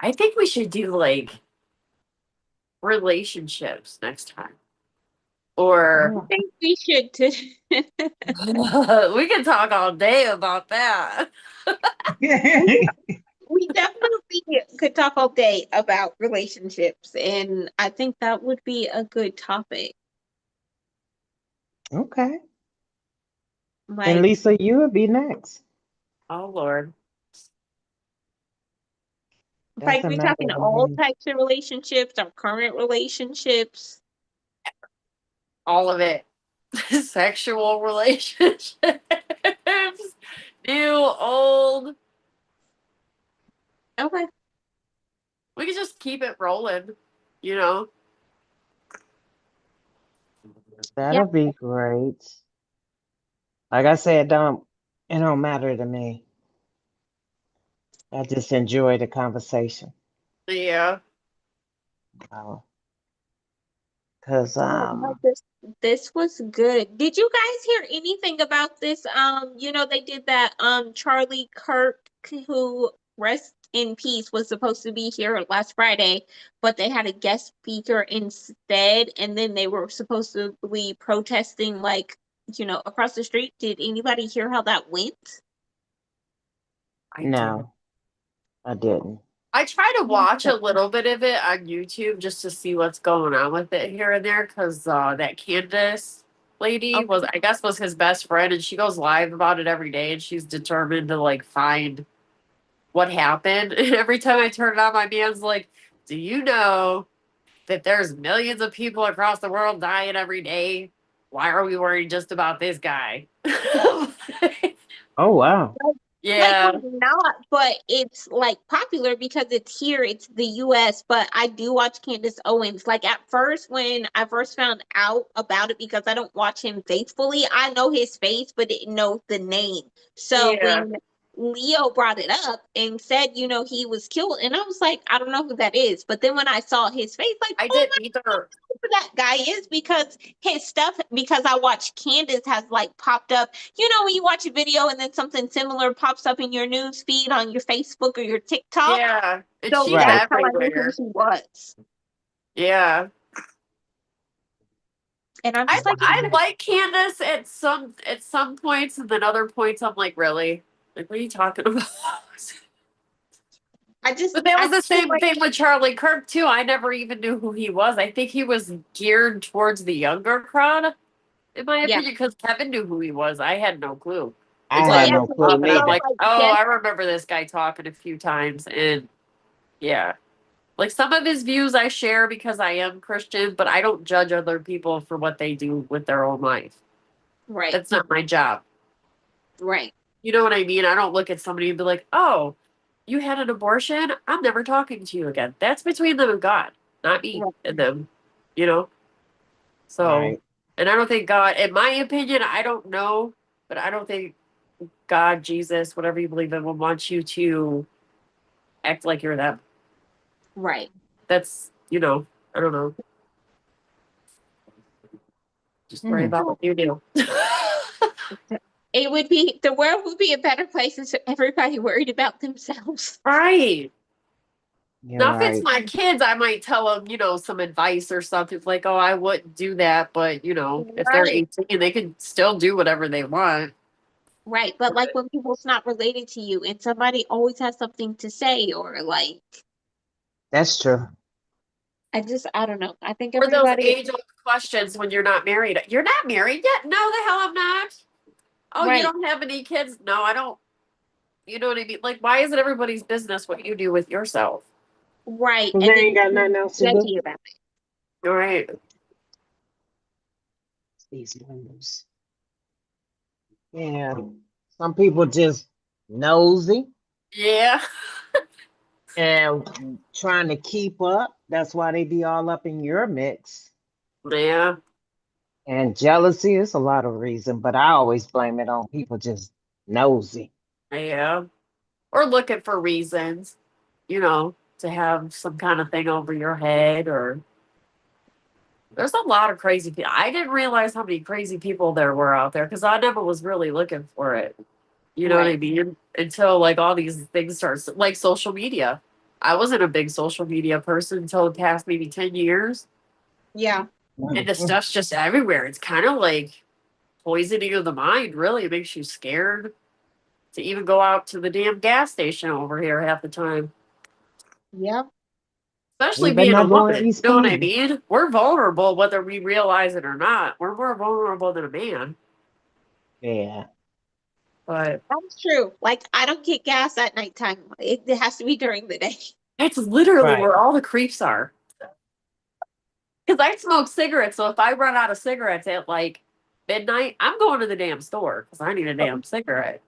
I think we should do like relationships next time. Or I think we should too. we can talk all day about that. We definitely could talk all day about relationships, and I think that would be a good topic. Okay. And Like, Lisa, you would be next. Oh Lord. like Doesn't we're matter talking to all me. types of relationships, our current relationships. All of it. Sexual relationships. New, old. Okay. We can just keep it rolling, you know? That'll be great. Like I said, it don't matter to me. I just enjoy the conversation. Yeah. Cause This was good. Did you guys hear anything about this? They did that Charlie Kirk, who rest in peace, was supposed to be here last Friday, but they had a guest speaker instead, and then they were supposed to be protesting like, across the street. Did anybody hear how that went? I did. no, I didn't. I try to watch a little bit of it on YouTube just to see what's going on with it here and there because that Candace lady was his best friend and she goes live about it every day and she's determined to like find what happened. And every time I turn it on, my man's like, do you know that there's millions of people across the world dying every day? Why are we worried just about this guy? Oh wow. Yeah. Like I'm not, but it's like popular because it's here, it's the US. But I do watch Candace Owens. Like at first, when I first found out about it, because I don't watch him faithfully, I know his face, but didn't know the name. So Yeah. Leo brought it up and said, he was killed. And I was like, I don't know who that is. But then when I saw his face, like, I oh didn't either. who that guy is, because his stuff, because I watched Candace has like popped up. When you watch a video and then something similar pops up in your news feed on your Facebook or your TikTok. Yeah, and So she's Right. that's how I knew who everywhere. she was. Yeah, And I'm I just like, I like Candace at some points, and then other points I'm like, really? Like, what are you talking about? But that was the feel same like, thing with Charlie Kirk too. I never even knew who he was. I think he was geared towards the younger crowd, in my Yeah. opinion, because Kevin knew who he was. I had no clue. I Until Well, had yeah, no so clue up and I'm neither. like, like, oh, Jen- I remember this guy talking a few times, and yeah. Like some of his views I share because I am Christian, but I don't judge other people for what they do with their own life. right, That's not my job. right, You know what I mean? I don't look at somebody and be like, oh, you had an abortion? I'm never talking to you again. That's between them and God, not me Right. and them, you know? So, Right. and I don't think God, in my opinion, I don't know, but I don't think God, Jesus, whatever you believe in, will want you to act like you're them. right. That's, I don't know. Just worry Hmm. about what you do. The world would be a better place if everybody worried about themselves. Right. You're Now, if it's right. my kids, I might tell them, some advice or something like, oh, I wouldn't do that. But, if they're Right. 18, they can still do whatever they want. Right. But like when people's not related to you and somebody always has something to say, or like, That's true. I don't know. I think Or those everybody, age old questions when you're not married. You're not married yet? No, the hell I'm not. Oh, you right, don't have any kids? No, I don't. You know what I mean? Like, why is it everybody's business what you do with yourself? right. They And then ain't got nothing else to do. judgy about it. All right. These windows. Yeah. Some people just nosy Yeah. and trying to keep up. That's why they be all up in your mix. Yeah. And jealousy is a lot of reason, but I always blame it on people just nosy. Yeah. Or looking for reasons, to have some kind of thing over your head, or there's a lot of crazy people. I didn't realize how many crazy people there were out there because I never was really looking for it. You know what I Right. mean? Until like all these things start, like social media. I wasn't a big social media person until the past maybe 10 years. Yeah. And the stuff's just everywhere. It's kind of like poisoning of the mind, really. It makes you scared to even go out to the damn gas station over here half the time. Yeah. Especially You better being a not go in woman. You East know what I Palm. mean? We're vulnerable whether we realize it or not. We're more vulnerable than a man. Yeah. But That's true. Like I don't get gas at nighttime. It has to be during the day. it's literally Right. where all the creeps are. Because I smoke cigarettes, so if I run out of cigarettes at like midnight, I'm going to the damn store because I need a damn cigarette.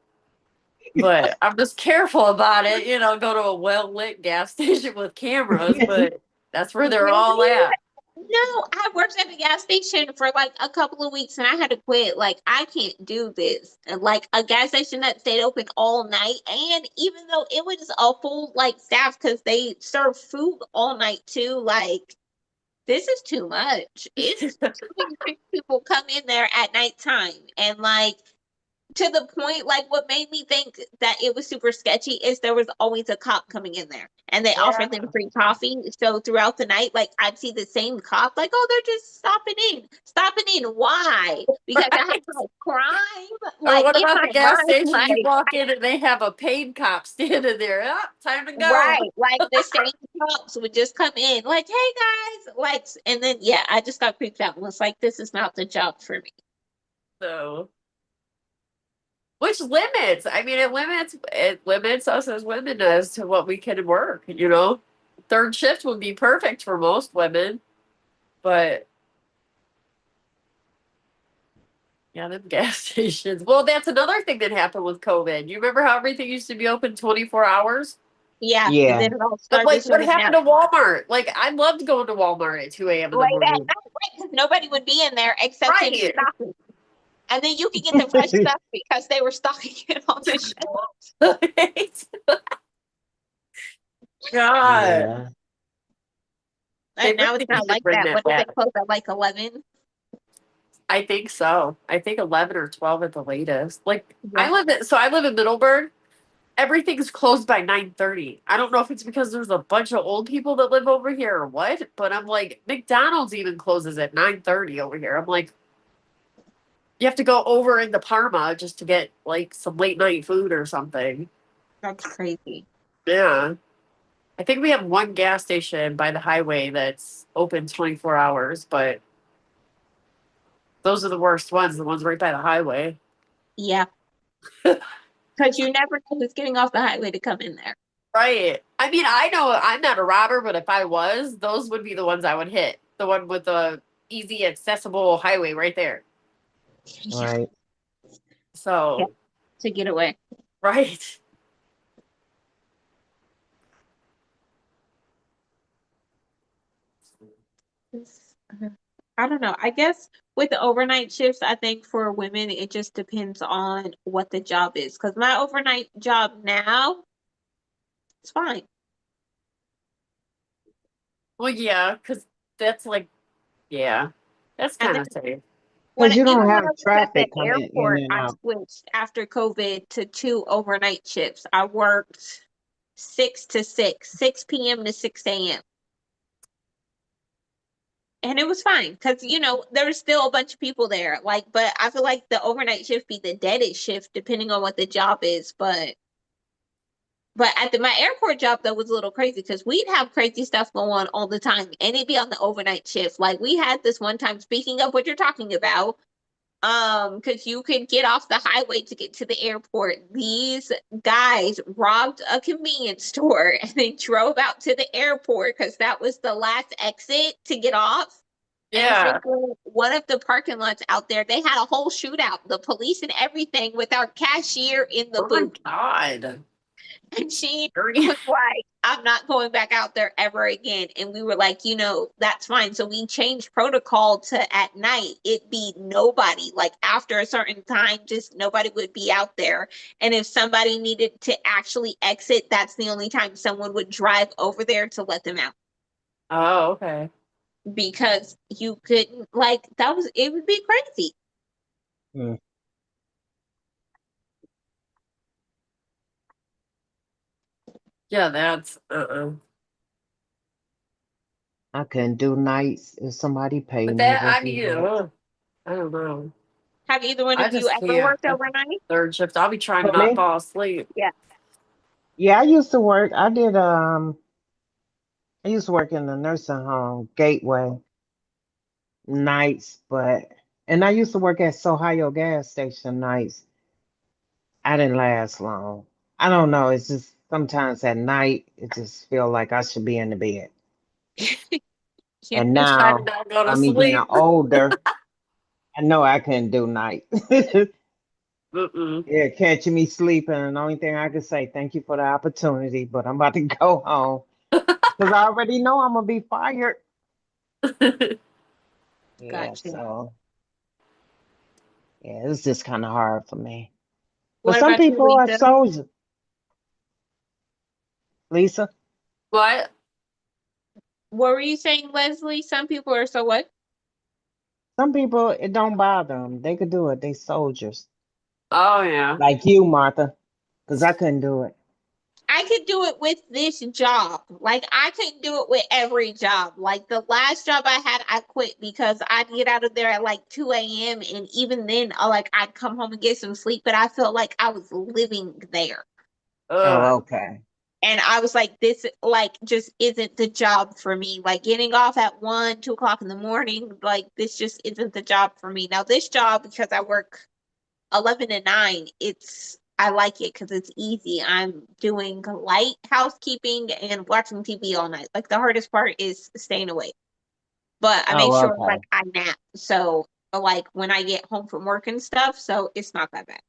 But I'm just careful about it, go to a well lit gas station with cameras, but that's where they're all at. No, I worked at a gas station for like a couple of weeks and I had to quit. Like, I can't do this. And like a gas station that stayed open all night. And even though it was a full like staff because they serve food all night too, like this is too much. It's too many people come in there at nighttime and like to the point, like what made me think that it was super sketchy is there was always a cop coming in there and they offered them free coffee. So throughout the night, like I'd see the same cop, like, oh, they're just stopping in. Stopping in. Why? Because I have like crime. Or Like what in about my the gas mind, station? like You walk in and they have a paid cop standing there. Oh, time to go. right, like the same cops would just come in, like, hey guys, like, and then yeah, I just got creeped out and was like, this is not the job for me. So, which limits? I mean, it limits us as women as to what we can work. Third shift would be perfect for most women, but yeah, them gas stations. Well, that's another thing that happened with COVID. You remember how everything used to be open 24 hours? Yeah, and Yeah. then it all But started like, what shutting happened down. to Walmart? Like, I loved going to Walmart at 2 a.m. in the Late at morning. night, right? Because nobody would be in there except to Right. stock it. And then you could get the fresh stuff because they were stocking it on the shelves. God, Yeah. They And now really it's not need to like bring that. that What do they back. close at like 11? I think so. I think 11 or 12 at the latest. Like Yeah. I live in Middleburg. Everything's closed by 9:30. I don't know if it's because there's a bunch of old people that live over here or what, but I'm like, McDonald's even closes at 9:30 over here. I'm like, you have to go over into Parma just to get like some late night food or something. That's crazy. Yeah. I think we have one gas station by the highway that's open 24 hours, but those are the worst ones, the ones right by the highway. Yeah. Because you never know who's getting off the highway to come in there. Right. I mean, I know I'm not a robber, but if I was, those would be the ones I would hit. The one with the easy accessible highway right there. Right. So, To get away. right. I don't know. I guess with the overnight shifts, I think for women, it just depends on what the job is. Because my overnight job now, it's fine. Well, yeah, because that's like, yeah, that's And kind then of safe. when Because you even don't when have I was at the traffic coming in airport, and I out. switched after COVID to 2 overnight shifts. I worked 6 to 6, 6 p.m. to 6 a.m. And it was fine because there was still a bunch of people there. Like, but I feel like the overnight shift be the deadest shift depending on what the job is. But at my airport job though was a little crazy because we'd have crazy stuff going on all the time, and it'd be on the overnight shift. Like we had this one time. Speaking of what you're talking about, because you could get off the highway to get to the airport. These guys robbed a convenience store and they drove out to the airport because that was the last exit to get off. And Yeah. freaking one of the parking lots out there, they had a whole shootout, the police and everything, with our cashier in the Oh my booth. God. And she Dirty. was like, I'm not going back out there ever again. And we were like, that's fine. So we changed protocol to at night, it be nobody. Like after a certain time, just nobody would be out there. And if somebody needed to actually exit, that's the only time someone would drive over there to let them out. Oh, okay. Because you couldn't, it would be crazy. Mm. Yeah, that's I couldn't do nights if somebody paid But me. that It'd I be mean, nice. I don't know. Have either one I of you just ever can't. worked overnight? Third shift. I'll be trying to For not me? fall asleep. Yeah, I used to work. I used to work in the nursing home, Gateway, nights, and I used to work at Sohio gas station nights. I didn't last long. I don't know. It's just sometimes at night, it just feel like I should be in the bed. Yeah. And Just trying to now, not go to me being sleep. older, I know I couldn't do night. Mm-mm. Yeah, catching me sleeping. And the only thing I can say, thank you for the opportunity, but I'm about to go home because I already know I'm gonna be fired. Yeah, Gotcha. so yeah, it's just kind of hard for me. But What some about you, people are Lisa? soldiers. Lisa, What? What were you saying, Leslie? Some people are so what? some people it don't bother them. They could do it. They soldiers Oh yeah. like you, Martha, because I couldn't do it. I could do it with this job. Like I couldn't do it with every job. Like the last job I had, I quit because I'd get out of there at like 2 a.m. and even then, I'd come home and get some sleep, but I felt like I was living there. Ugh. Oh, okay. And I was like, this just isn't the job for me. Like getting off at 1, 2 o'clock in the morning, like this just isn't the job for me. Now this job, because I work 11 to 9, I like it because it's easy. I'm doing light housekeeping and watching TV all night. Like the hardest part is staying awake. But I make Oh, sure okay. I nap. So like when I get home from work and stuff, so it's not that bad.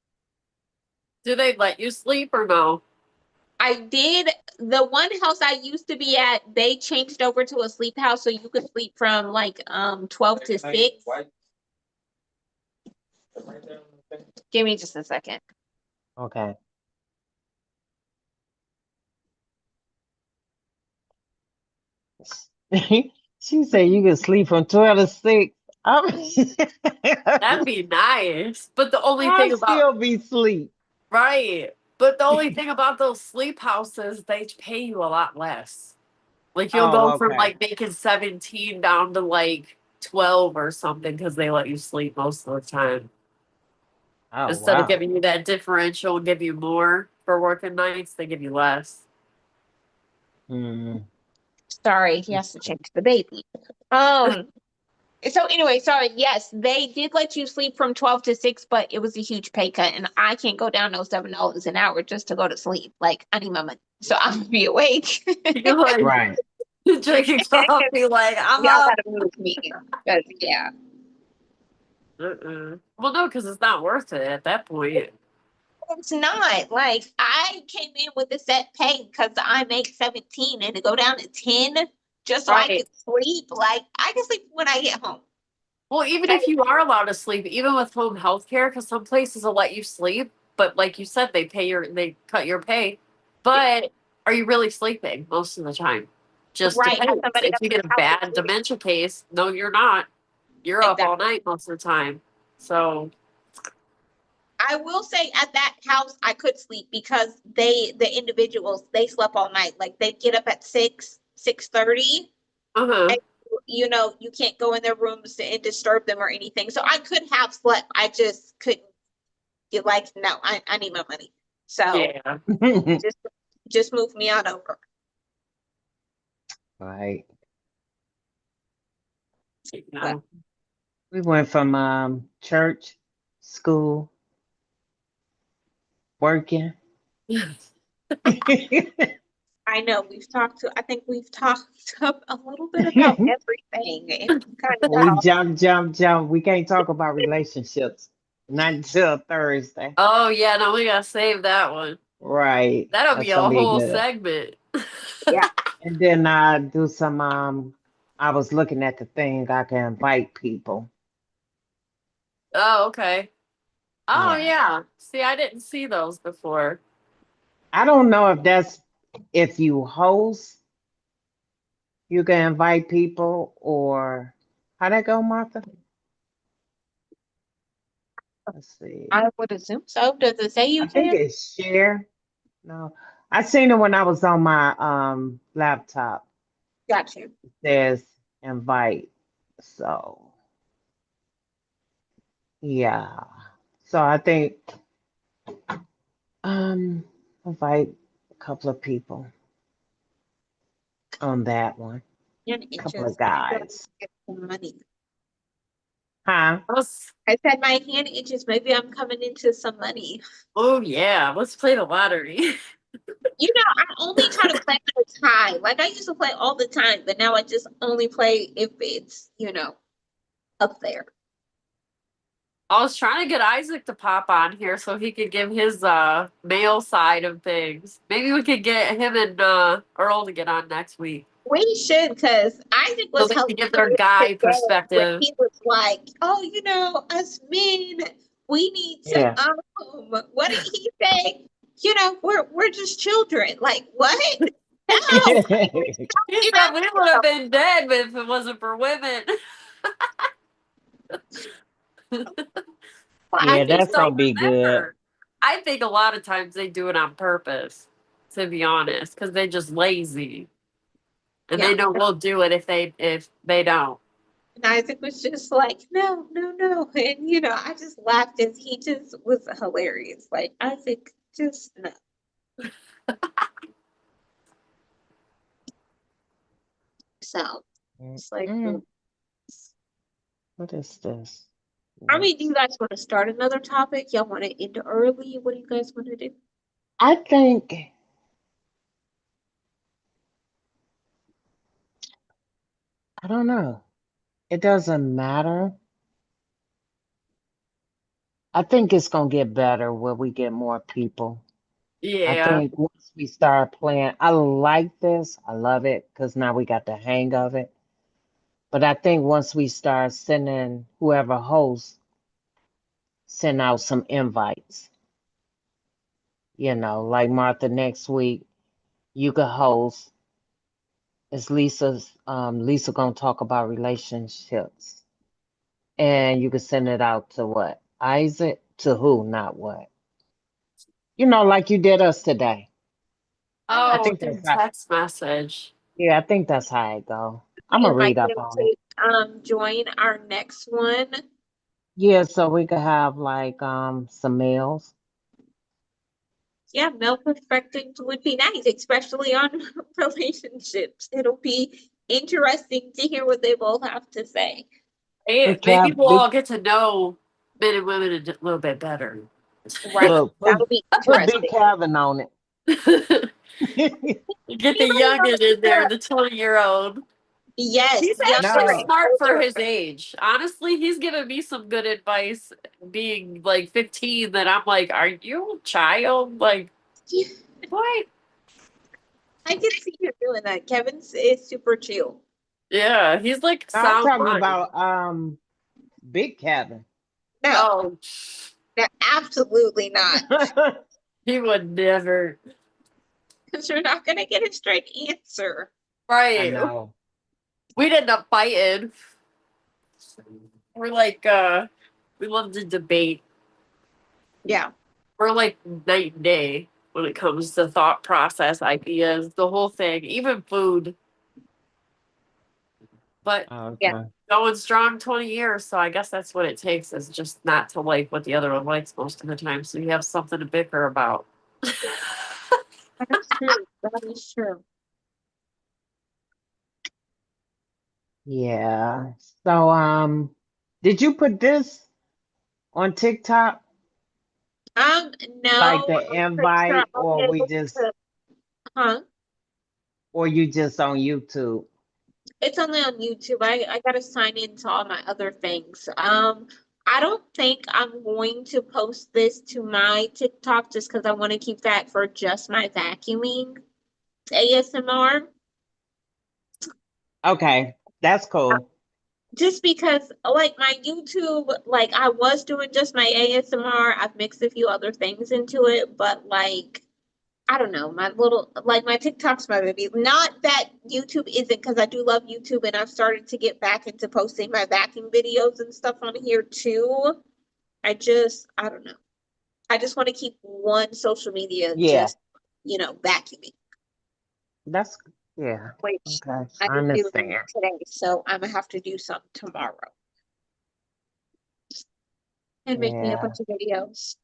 Do they let you sleep or no? I did the one house I used to be at, they changed over to a sleep house so you could sleep from like 12 to 6. Give me just a second. Okay. She said you can sleep from 12 to 6. That'd be nice. But the only I'll thing about still be asleep. right. But the only thing about those sleep houses, they pay you a lot less. Like you'll Oh, go from okay. like making 17 down to like 12 or something because they let you sleep most of the time. Oh, Instead of wow. giving you that differential and give you more for working nights, they give you less. Mm. Sorry, he has to check the baby. So anyway, sorry. Yes, they did let you sleep from 12 to 6, but it was a huge pay cut, and I can't go down no $7 an hour just to go to sleep. Like I need my money, so I'm gonna be awake. You're like Right. drinking coffee, like I'm Y'all up. gotta move me, 'cause, yeah. Well, no, because it's not worth it at that point. It's not like I came in with a set pay because I make 17 and to go down to 10 just so I Right. could sleep. Like I can sleep when I get home. Well, even Okay. if you are allowed to sleep, even with home health care, because some places will let you sleep, but like you said, they cut your pay. But are you really sleeping most of the time? Just Right. Have depends. somebody If up you in get a the house with bad you. dementia case, no, you're not. You're up all Exactly. night most of the time. So, I will say at that house I could sleep because the individuals, they slept all night. Like they'd get up at 6:30, uh-huh. and you can't go in their rooms and disturb them or anything. So I could have slept. I just couldn't get like, no, I need my money. So Yeah. just just move me on over. Right. But No. We went from church, school, working. I know I think we've talked up a little bit about everything. It kind of got We off. jump. We can't talk about relationships. Not until Thursday. Oh, yeah, no, we gotta save that one. Right. That'll be That's a gonna be whole good. segment. Yeah. And then I do some I was looking at the thing I can invite people. Oh, okay. Oh, Yeah. yeah. See, I didn't see those before. I don't know if that's if you host, you can invite people or how that go, Martha? Let's see. I would assume so. Does it say I you think can? it's share. No. I seen it when I was on my laptop. Got you. It says invite. So yeah. So I think um invite a couple of people on that one. And it Couple of just guys. get some money. Huh? Let's, I said my hand itches. Maybe I'm coming into some money. oh, yeah. Let's play the lottery. I only try to play when it's high. Like I used to play all the time, but now I just only play if it's, up there. I was trying to get Isaac to pop on here so he could give his male side of things. Maybe we could get him and Earl to get on next week We should, because Isaac so was they hilarious can give their guy today when perspective. he was like, "Oh, us men, we need to Yeah. what did he say? We're just children. Like what? No, He you're said not. we would have been dead if it wasn't for women. Well, I I Yeah, think think that's like gonna so. be good. Remember, I think a lot of times they do it on purpose, to be honest, because they're just lazy and yeah. they know we'll do it if they don't. And Isaac was just like, no, no, no. And I just laughed as he just was hilarious. Like Isaac, just no. So it's like, Mm, what is this? I mean, do you guys want to start another topic? Y'all want to end early? What do you guys want to do? I think I don't know. It doesn't matter. I think it's gonna get better when we get more people. I Yeah. think once we start playing, I like this. I love it because now we got the hang of it. But I think once we start sending whoever hosts, send out some invites. Like Martha next week, you could host It's Lisa gonna talk about relationships. And you can send it out to what? Isaac? To who, not what? Like you did us today. I Oh, think through that's how, text message. yeah, I think that's how it go. I'm I gonna invite read up them on it. to join our next one. Yeah, so we could have like some meals. Yeah, male perspectives would be nice, especially on relationships. It'll be interesting to hear what they both have to say. Hey, Big maybe Cav, we'll big all get to know men and women little bit better. Right. look, That'll be put Big interesting. Kevin on it. Get the youngin in there, the 20-year-old. Yes, He's actually younger and No. smart for older. his age. Honestly, he's given me some good advice being like 15 that I'm like, are you a child? Like, what? I can see him doing that. Is super chill. Yeah, he's like I'm sound talking mind. about Big Kevin. No, Oh, no, absolutely not. he would never. Because you're not gonna get a straight answer. I Right. know. We'd end up fighting. We're like, we love to debate. Yeah. We're like night and day when it comes to thought process, ideas, the whole thing, even food. But Yeah. Okay. going strong 20 years, so I guess that's what it takes is just not to like what the other one likes most of the time. So you have something to bicker about. That's true. That is true. Yeah. So did you put this on TikTok? Like No, the I'm pretty sure invite I'll be able to, huh? or you just on YouTube? It's only on YouTube. I gotta sign into all my other things. I don't think I'm going to post this to my TikTok just because I want to keep that for just my vacuuming ASMR. Okay, that's cool. Just because like my YouTube, like I was doing just my ASMR. I've mixed a few other things into it, but like I don't know, my TikTok's my baby. Not that YouTube isn't, because I do love YouTube and I've started to get back into posting my vacuum videos and stuff on here too. I don't know. I just want to keep one social media Yeah, just, vacuuming, that's yeah. which Okay, I I didn't do any understand. today. So I'm gonna have to do some tomorrow and make me a Yeah. bunch of videos.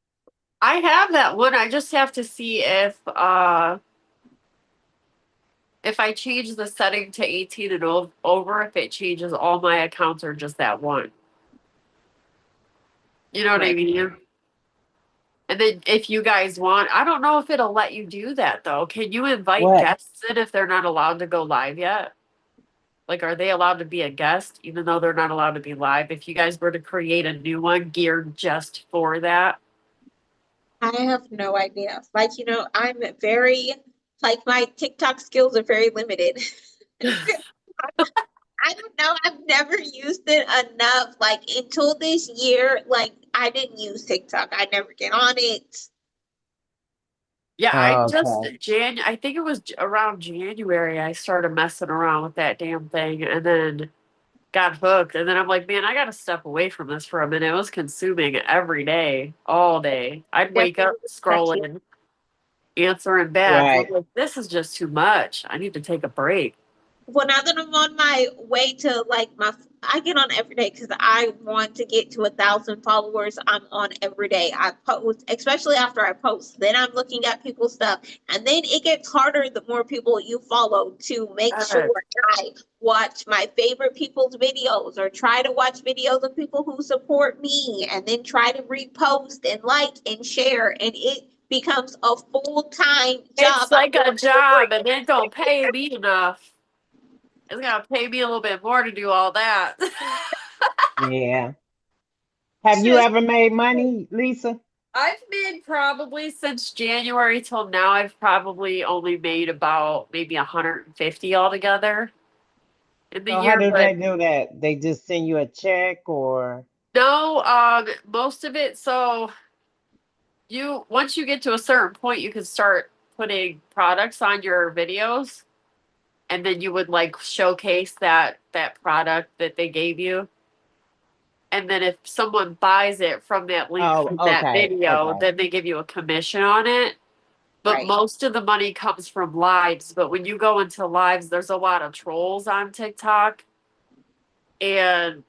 I have that one. I just have to see if I change the setting to 18 and over, if it changes all my accounts or just that one. You know what I Right. mean? And then if you guys want, I don't know if it'll let you do that though. Can you invite What? guests in if they're not allowed to go live yet? Like, are they allowed to be a guest even though they're not allowed to be live? If you guys were to create a new one geared just for that. I have no idea. Like, I'm very, like, my TikTok skills are very limited. I don't know. I've never used it enough. Like, until this year, like, I didn't use TikTok. I never get on it. Yeah, Okay. I think it was around January I started messing around with that damn thing and then got hooked. And then I'm like, man, I got to step away from this for a minute. It was consuming every day, all day. I'd wake up Definitely respect scrolling, answering back. I'm Right. like, this is just too much. I need to take a break. Well, now that I'm on my way to like I get on every day because I want to get to 1,000 followers. I'm on every day. I post, especially after I post. Then I'm looking at people's stuff, and then it gets harder the more people you follow to make sure Uh, I watch my favorite people's videos or try to watch videos of people who support me, and then try to repost and like and share, and it becomes a full-time it's job. like a job and it don't pay me enough. It's gonna pay me a little bit more to do all that. Yeah. Have you Just ever made money, Lisa? I've made probably since January till now, I've probably only made about maybe 150 altogether in the So how year. do they But do that? They just send you a check or no, most of it. So once you get to a certain point, you can start putting products on your videos. and then you would like showcase that product that they gave you. And then if someone buys it from that link Oh, from that okay, video, okay. then they give you a commission on it. But Right. most of the money comes from lives. But when you go into lives, there's a lot of trolls on TikTok. And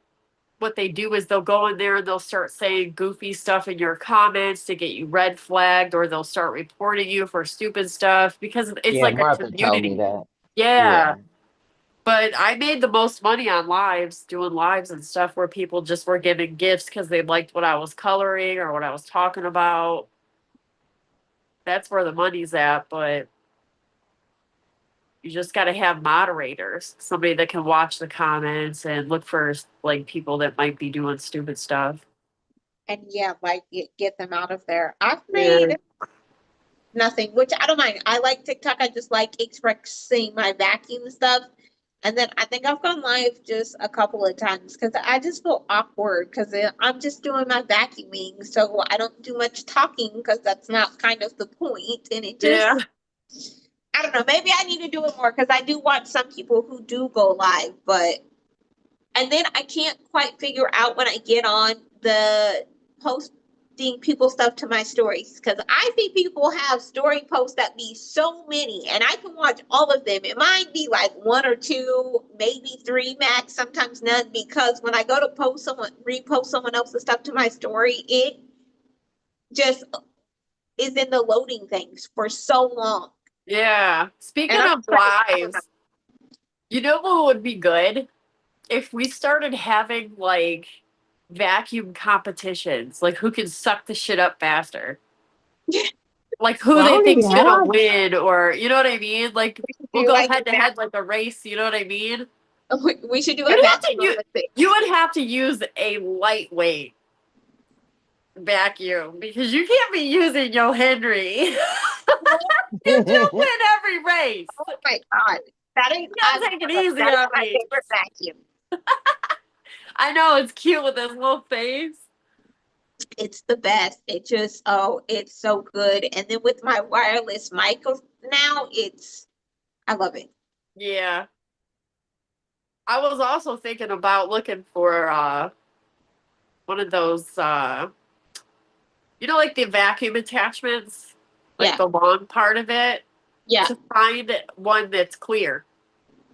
what they do is they'll go in there and they'll start saying goofy stuff in your comments to get you red flagged, or they'll start reporting you for stupid stuff because it's Yeah, like a Martha told me community. that. Yeah. But I made the most money on lives, doing lives and stuff where people just were giving gifts because they liked what I was coloring or what I was talking about. That's where the money's at, but you just got to have moderators, somebody that can watch the comments and look for like people that might be doing stupid stuff. And yeah, like get them out of there. I've Yeah. made nothing, which I don't mind. I like TikTok. I just like expressing my vacuum stuff. And then I think I've gone live just a couple of times because I just feel awkward because I'm just doing my vacuuming. So I don't do much talking because that's not kind of the point. And it just, Yeah. I don't know, maybe I need to do it more because I do watch some people who do go live, but, and then I can't quite figure out when I get on the posting people stuff to my stories because I see people have story posts that be so many and I can watch all of them. It might be like one or two, maybe three max, sometimes none, because when I go to repost someone else's stuff to my story, it just is in the loading things for so long. Yeah. Speaking And I'm of lives, you know what would be good? If we started having like vacuum competitions, like who can suck the shit up faster. Like who Well, I they only think's gonna have- win, or you know what I mean? Like we'll go like head to head like a race, you know what I mean? we should do a You'd have to vacuum use- Olympics. You would have to use a lightweight vacuum because you can't be using your Henry. You do win every race. Oh my god, that is gotta take it easy that is on my me. favorite vacuum. I know it's cute with his little face. It's the best. It just, oh, it's so good. And then with my wireless mic now, I love it. Yeah. I was also thinking about looking for one of those like the vacuum attachments, like Yeah. the long part of it, Yeah. to find one that's clear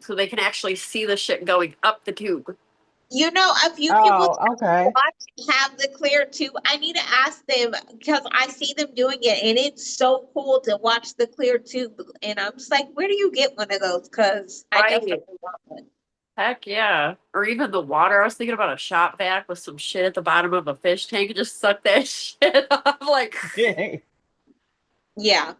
so they can actually see the shit going up the tube. You know, a few people Oh, okay. have the clear too. I need to ask them because I see them doing it and it's so cool to watch the clear tube. And I'm just like, where do you get one of those? Because I Right. definitely want one. Heck yeah. Or even the water. I was thinking about a shop vac with some shit at the bottom of a fish tank and just suck that shit up. Like, Yeah.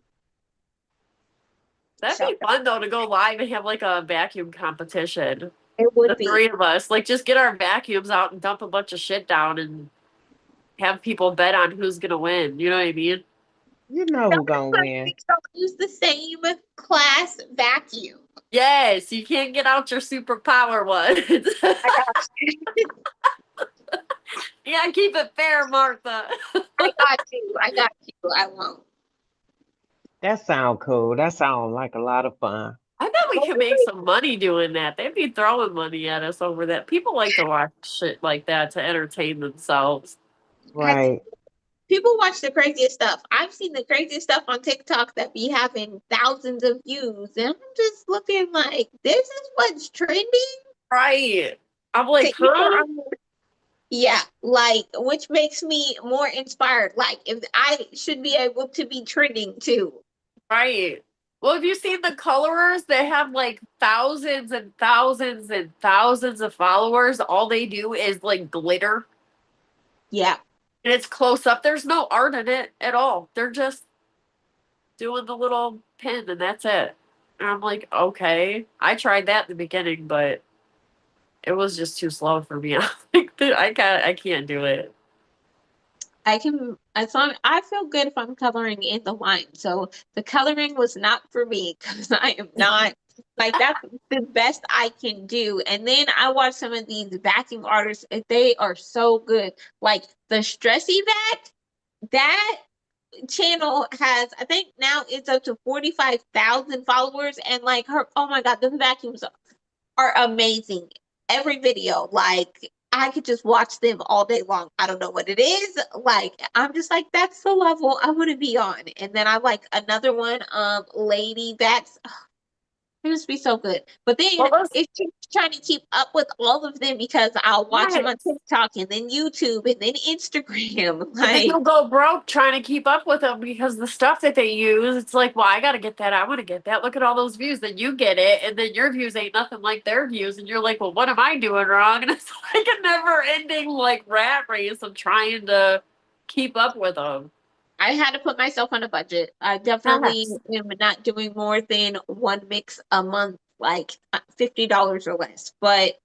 that'd So- be fun though to go live and have like a vacuum competition. It would The be. three of us, like, just get our vacuums out and dump a bunch of shit down and have people bet on who's gonna win. You know what I mean? You know who's gonna win. Don't use the same class vacuum. Yes, you can't get out your superpower ones. Yeah, keep it fair, Martha. I got you. I got you. I won't. That sound cool. That sound like a lot of fun. I bet we could make some money doing that. They'd be throwing money at us over that. People like to watch shit like that to entertain themselves. Right. People watch the craziest stuff. I've seen the craziest stuff on TikTok that be having thousands of views. And I'm just looking like, this is what's trending? Right. I'm like, To either huh? Yeah, like, which makes me more inspired. Like, if I should be able to be trending too. Right. Well, have you seen the colorers? They have like thousands and thousands and thousands of followers. All they do is like glitter. Yeah. And it's close up. There's no art in it at all. They're just doing the little pin and that's it. And I'm like, okay. I tried that in the beginning, but it was just too slow for me. I'm like, I can't do it. I feel good if I'm coloring in the line. So the coloring was not for me because I am not like that's the best I can do. And then I watch some of these vacuum artists, and they are so good. Like the Stressy vac, that channel has, I think now it's up to 45,000 followers, and like her, oh my God, the vacuums are amazing. Every video, like I could just watch them all day long. I don't know what it is. Like I'm just like, that's the level I want to be on. And then I like another one, Lady Vax. It must be so good. But then Well, those, it's just trying to keep up with all of them because I'll watch them on yes. TikTok and then YouTube and then Instagram. But then Like, you'll go broke trying to keep up with them because the stuff that they use, it's like, well, I got to get that. I want to get that. Look at all those views. Then you get it. And then your views ain't nothing like their views. And you're like, well, what am I doing wrong? And it's like a never ending, like, rat race of trying to keep up with them. I had to put myself on a budget. I definitely Yes. am not doing more than one mix a month, like $50 or less. But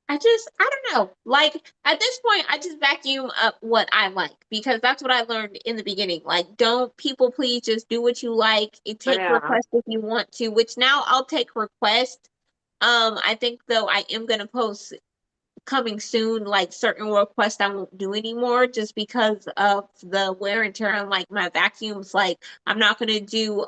I don't know. Like at this point, I just vacuum up what I like because that's what I learned in the beginning. Like, don't people please, just do what you like. And take Yeah. requests if you want to, which now I'll take requests. I think though I am gonna post coming soon, like certain requests I won't do anymore just because of the wear and tear on like my vacuums. Like I'm not gonna do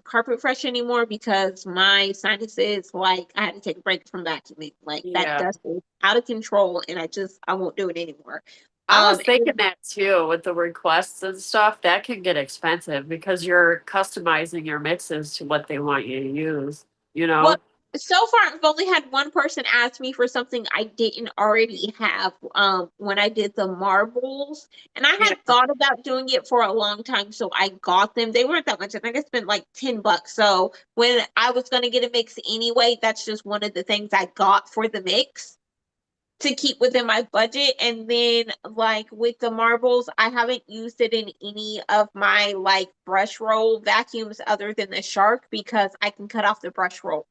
carpet fresh anymore because my sinuses, like I had to take a break from vacuuming. Like that Yeah. dust is out of control and I won't do it anymore. I was And thinking that too with the requests and stuff. That can get expensive because you're customizing your mixes to what they want you to use, you well, know? so far I've only had one person ask me for something I didn't already have when I did the marbles. And I Yeah. had thought about doing it for a long time, so I got them. They weren't that much. I think I spent like $10. So when I was gonna get a mix anyway, that's just one of the things I got for the mix to keep within my budget. And then like with the marbles, I haven't used it in any of my like brush roll vacuums other than the Shark because I can cut off the brush roll.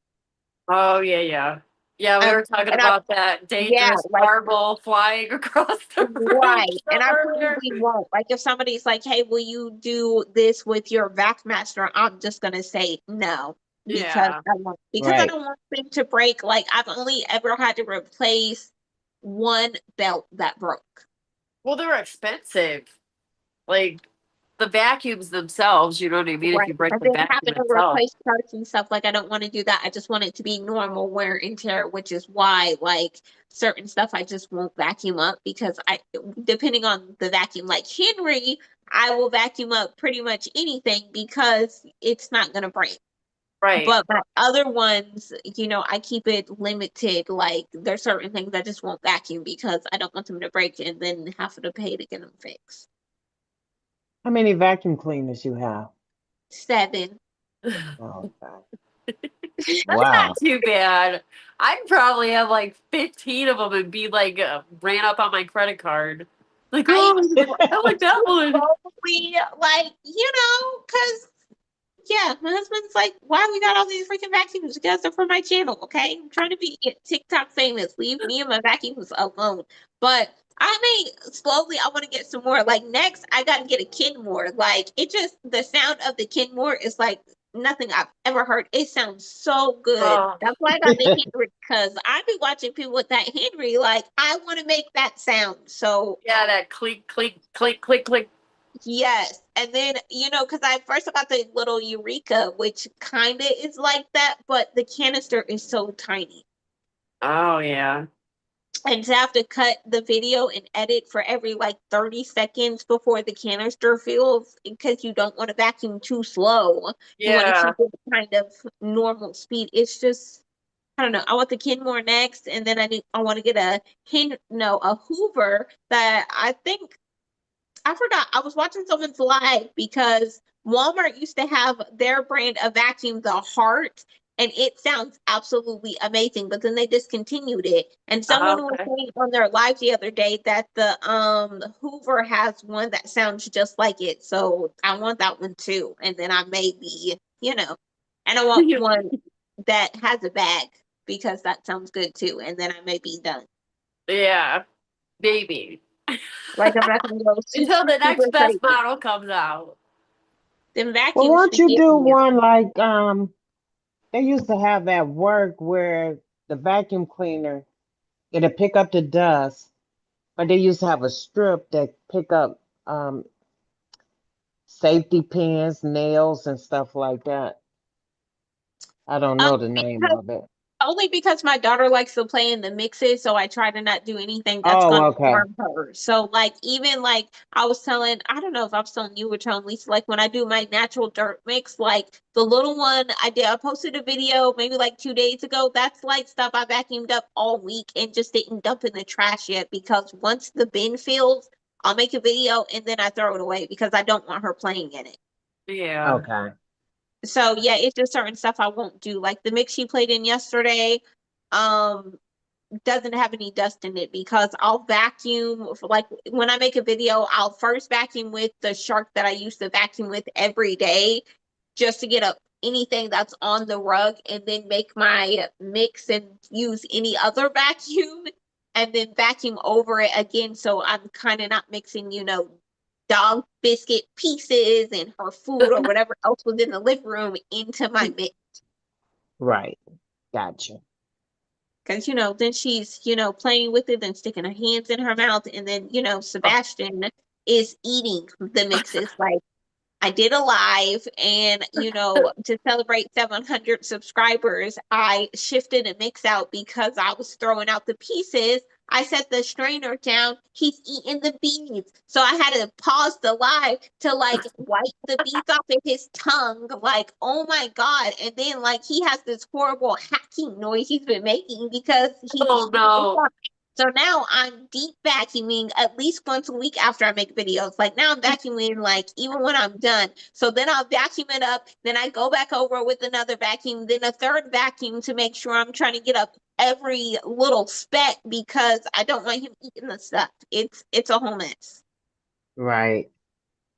Oh, yeah, yeah. Yeah, we Um, were talking and I, about that yeah, dangerous like, marble flying across the room right. And I earlier. probably won't. Like, if somebody's like, hey, will you do this with your vac master? I'm just gonna say no Yeah. because I Right. don't want them to break. Like, I've only ever had to replace one belt that broke. Well, they're expensive. Like the vacuums themselves, you know what I mean? If Right. you break And the then vacuum having to itself. replace parts and stuff, like I don't want to do that. I just want it to be normal wear and tear, which is why like certain stuff I just won't vacuum up because depending on the vacuum, like Henry, I will vacuum up pretty much anything because it's not gonna break. Right. But my other ones, I keep it limited. Like there's certain things I just won't vacuum because I don't want them to break and then have to pay to get them fixed. How many vacuum cleaners you have? 7. Oh, okay. That's not Wow. too bad. I'd probably have like 15 of them and be like ran up on my credit card. Like, I oh, I like that one. slowly, like, because, yeah, my husband's like, why we got all these freaking vacuums? Because they're for my channel, okay? I'm trying to be TikTok famous. Leave me and my vacuums alone. But I may slowly, I want to get some more. Like, next, I got to get a Kenmore. Like, the sound of the Kenmore is like nothing I've ever heard. It sounds so good. Oh, That's why I got the Henry, because I be watching people with that Henry. Like, I want to make that sound. So, yeah, that clink, clink, clink, clink, clink. yes. And then, because I first got the little Eureka, which kind of is like that, but the canister is so tiny. Oh, yeah. And to have to cut the video and edit for every like 30 seconds before the canister fills because you don't want to vacuum too slow. You want to Yeah. keep it kind of normal speed. It's just, I don't know. I want the Kenmore next, and then I want to get a Hoover that I think I forgot. I was watching someone's live because Walmart used to have their brand of vacuum, the Heart, and it sounds absolutely amazing. But then they discontinued it. And someone was Okay. saying on their live the other day that the Hoover has one that sounds just like it. So I want that one too. And then I may be, and I want one that has a bag because that sounds good too. And then I may be done. Yeah, maybe. Like I'm not gonna go Until the super next best crazy. model comes out. Them Well, vacuums why don't be you getting do me. one like they used to have at work where the vacuum cleaner it'll pick up the dust, but they used to have a strip that pick up safety pins, nails, and stuff like that. I don't know the name Because of it. only because my daughter likes to play in the mixes, so I try to not do anything that's Oh, gonna okay. harm her. So like even like I was telling, I don't know if I was telling you or telling Lisa, like when I do my natural dirt mix, like the little one I posted a video maybe like 2 days ago. That's like stuff I vacuumed up all week and just didn't dump in the trash yet because once the bin fills, I'll make a video and then I throw it away because I don't want her playing in it. Yeah. Okay. So yeah, it's just certain stuff I won't do. Like the mix she played in yesterday, um, doesn't have any dust in it because I'll vacuum for like when I make a video, I'll first vacuum with the shark that I used to vacuum with every day just to get up anything that's on the rug and then make my mix and use any other vacuum and then vacuum over it again. So I'm kind of not mixing, dog biscuit pieces and her food or whatever else was in the living room into my mix. Right. Gotcha. Because, then she's, playing with it and sticking her hands in her mouth. And then, Sebastian is eating the mixes. Like, I did a live and, to celebrate 700 subscribers, I shifted a mix out because I was throwing out the pieces. I set the strainer down. He's eating the beads. So I had to pause the live to like wipe the beads off of his tongue. Like, oh my God. And then like he has this horrible hacking noise he's been making because he's Oh no. so now I'm deep vacuuming at least once a week after I make videos. Like now I'm vacuuming like even when I'm done. So then I'll vacuum it up. Then I go back over with another vacuum, then a third vacuum to make sure I'm trying to get up every little speck because I don't want him eating the stuff. It's a whole mess. Right.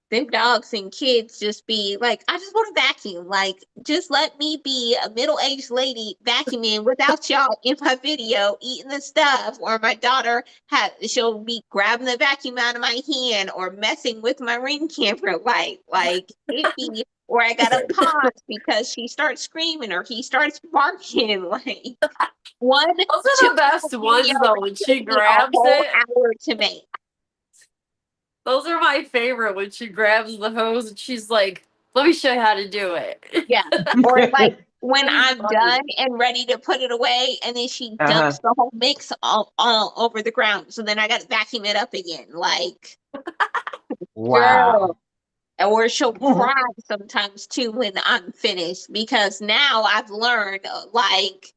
Them dogs and kids just be like, I just want to vacuum. Like, just let me be a middle-aged lady vacuuming without y'all in my video eating the stuff. Or my daughter she'll be grabbing the vacuum out of my hand or messing with my ring camera. Like it be, or I gotta pause because she starts screaming or he starts barking. Like one, Those two are the best ones video though when she took me a grabs whole it. hour to make. Those are my favorite when she grabs the hose and she's like, let me show you how to do it. Yeah. Or like when That is I'm funny. done and ready to put it away, and then she Uh-huh. dumps the whole mix all over the ground. So then I got to vacuum it up again. Like, Wow. girl. Or she'll cry sometimes too when I'm finished because now I've learned like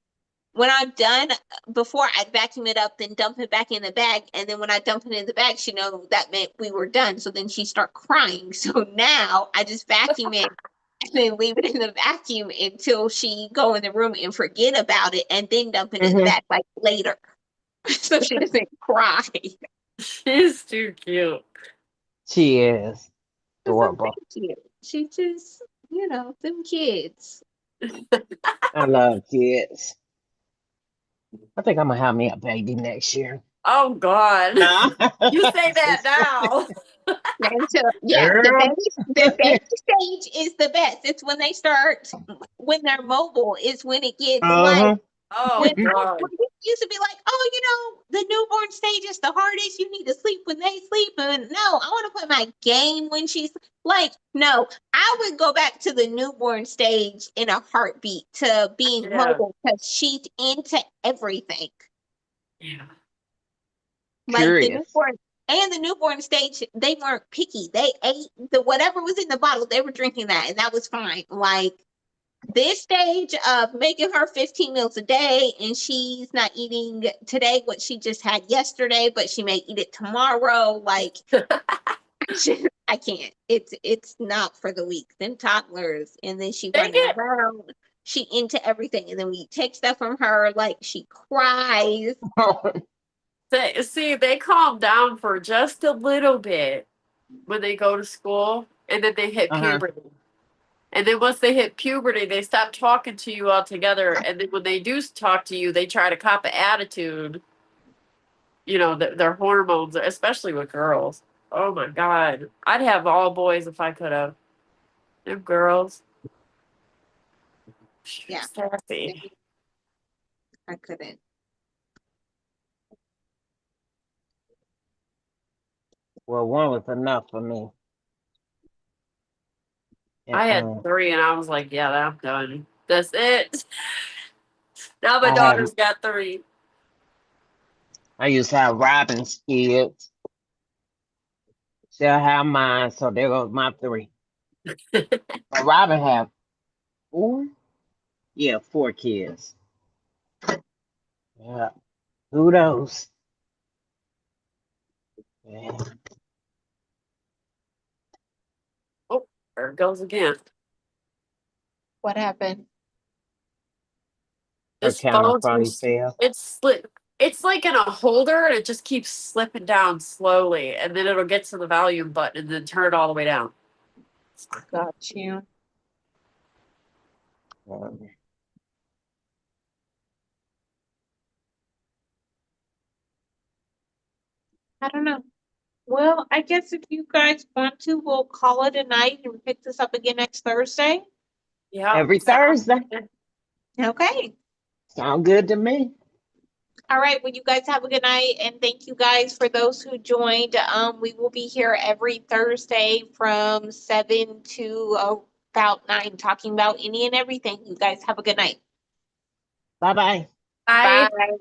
when I'm done, before I vacuum it up, then dump it back in the bag. And then when I dump it in the bag, she knows that meant we were done. So then she start crying. So now I just vacuum it and then leave it in the vacuum until she go in the room and forget about it and then dump it in the Mhm. bag like later. So she doesn't cry. She's too cute. She is So adorable. thank you. She just, them kids. I love kids. I think I'm gonna have me a baby next year. Oh God. You say that now. And so, yeah, Girl. the baby stage is the best. It's when they start, when they're mobile, is when it gets like, Uh-huh. when, Oh God. when we used to be like, oh, the newborn stage is the hardest. You need to sleep when they sleep. And no, I want to play my game when she's like, no, I would go back to the newborn stage in a heartbeat to being Yeah. mobile because she's into everything. Yeah. Like Curious. the newborn stage, they weren't picky. They ate whatever was in the bottle, they were drinking that, and that was fine. Like this stage of making her 15 meals a day, and she's not eating today what she just had yesterday, but she may eat it tomorrow. Like I can't. It's not for the weak. Them toddlers, and then she They running get around. She into everything, and then we take stuff from her, like she cries. they calm down for just a little bit when they go to school and then they hit Uh-huh. puberty. And then once they hit puberty, they stop talking to you altogether. And then when they do talk to you, they try to cop an attitude. Their hormones, especially with girls. Oh my God. I'd have all boys if I could have. Them girls. Yeah, Sassy. I couldn't. Well, one was enough for me. I had Uh-uh. 3 and I was like, yeah, I'm done. That's it. Now my I have daughter's got 3. I used to have Robin's kids. She'll have mine, so there goes my 3. But Robin have 4? Yeah, 4 kids. Yeah. Who knows? Yeah. Oh, there it goes again. What happened? Her This camera phone's probably fell. it's like in a holder and it just keeps slipping down slowly and then it'll get to the volume button and then turn it all the way down. Got you. Um, I don't know. Well, I guess if you guys want to, we'll call it a night and pick this up again next Thursday. Yeah. Every Thursday. Okay. Sound good to me. All right. Well, you guys have a good night, and thank you guys for those who joined. We will be here every Thursday from 7 to about 9, talking about any and everything. You guys have a good night. Bye-bye. I Bye.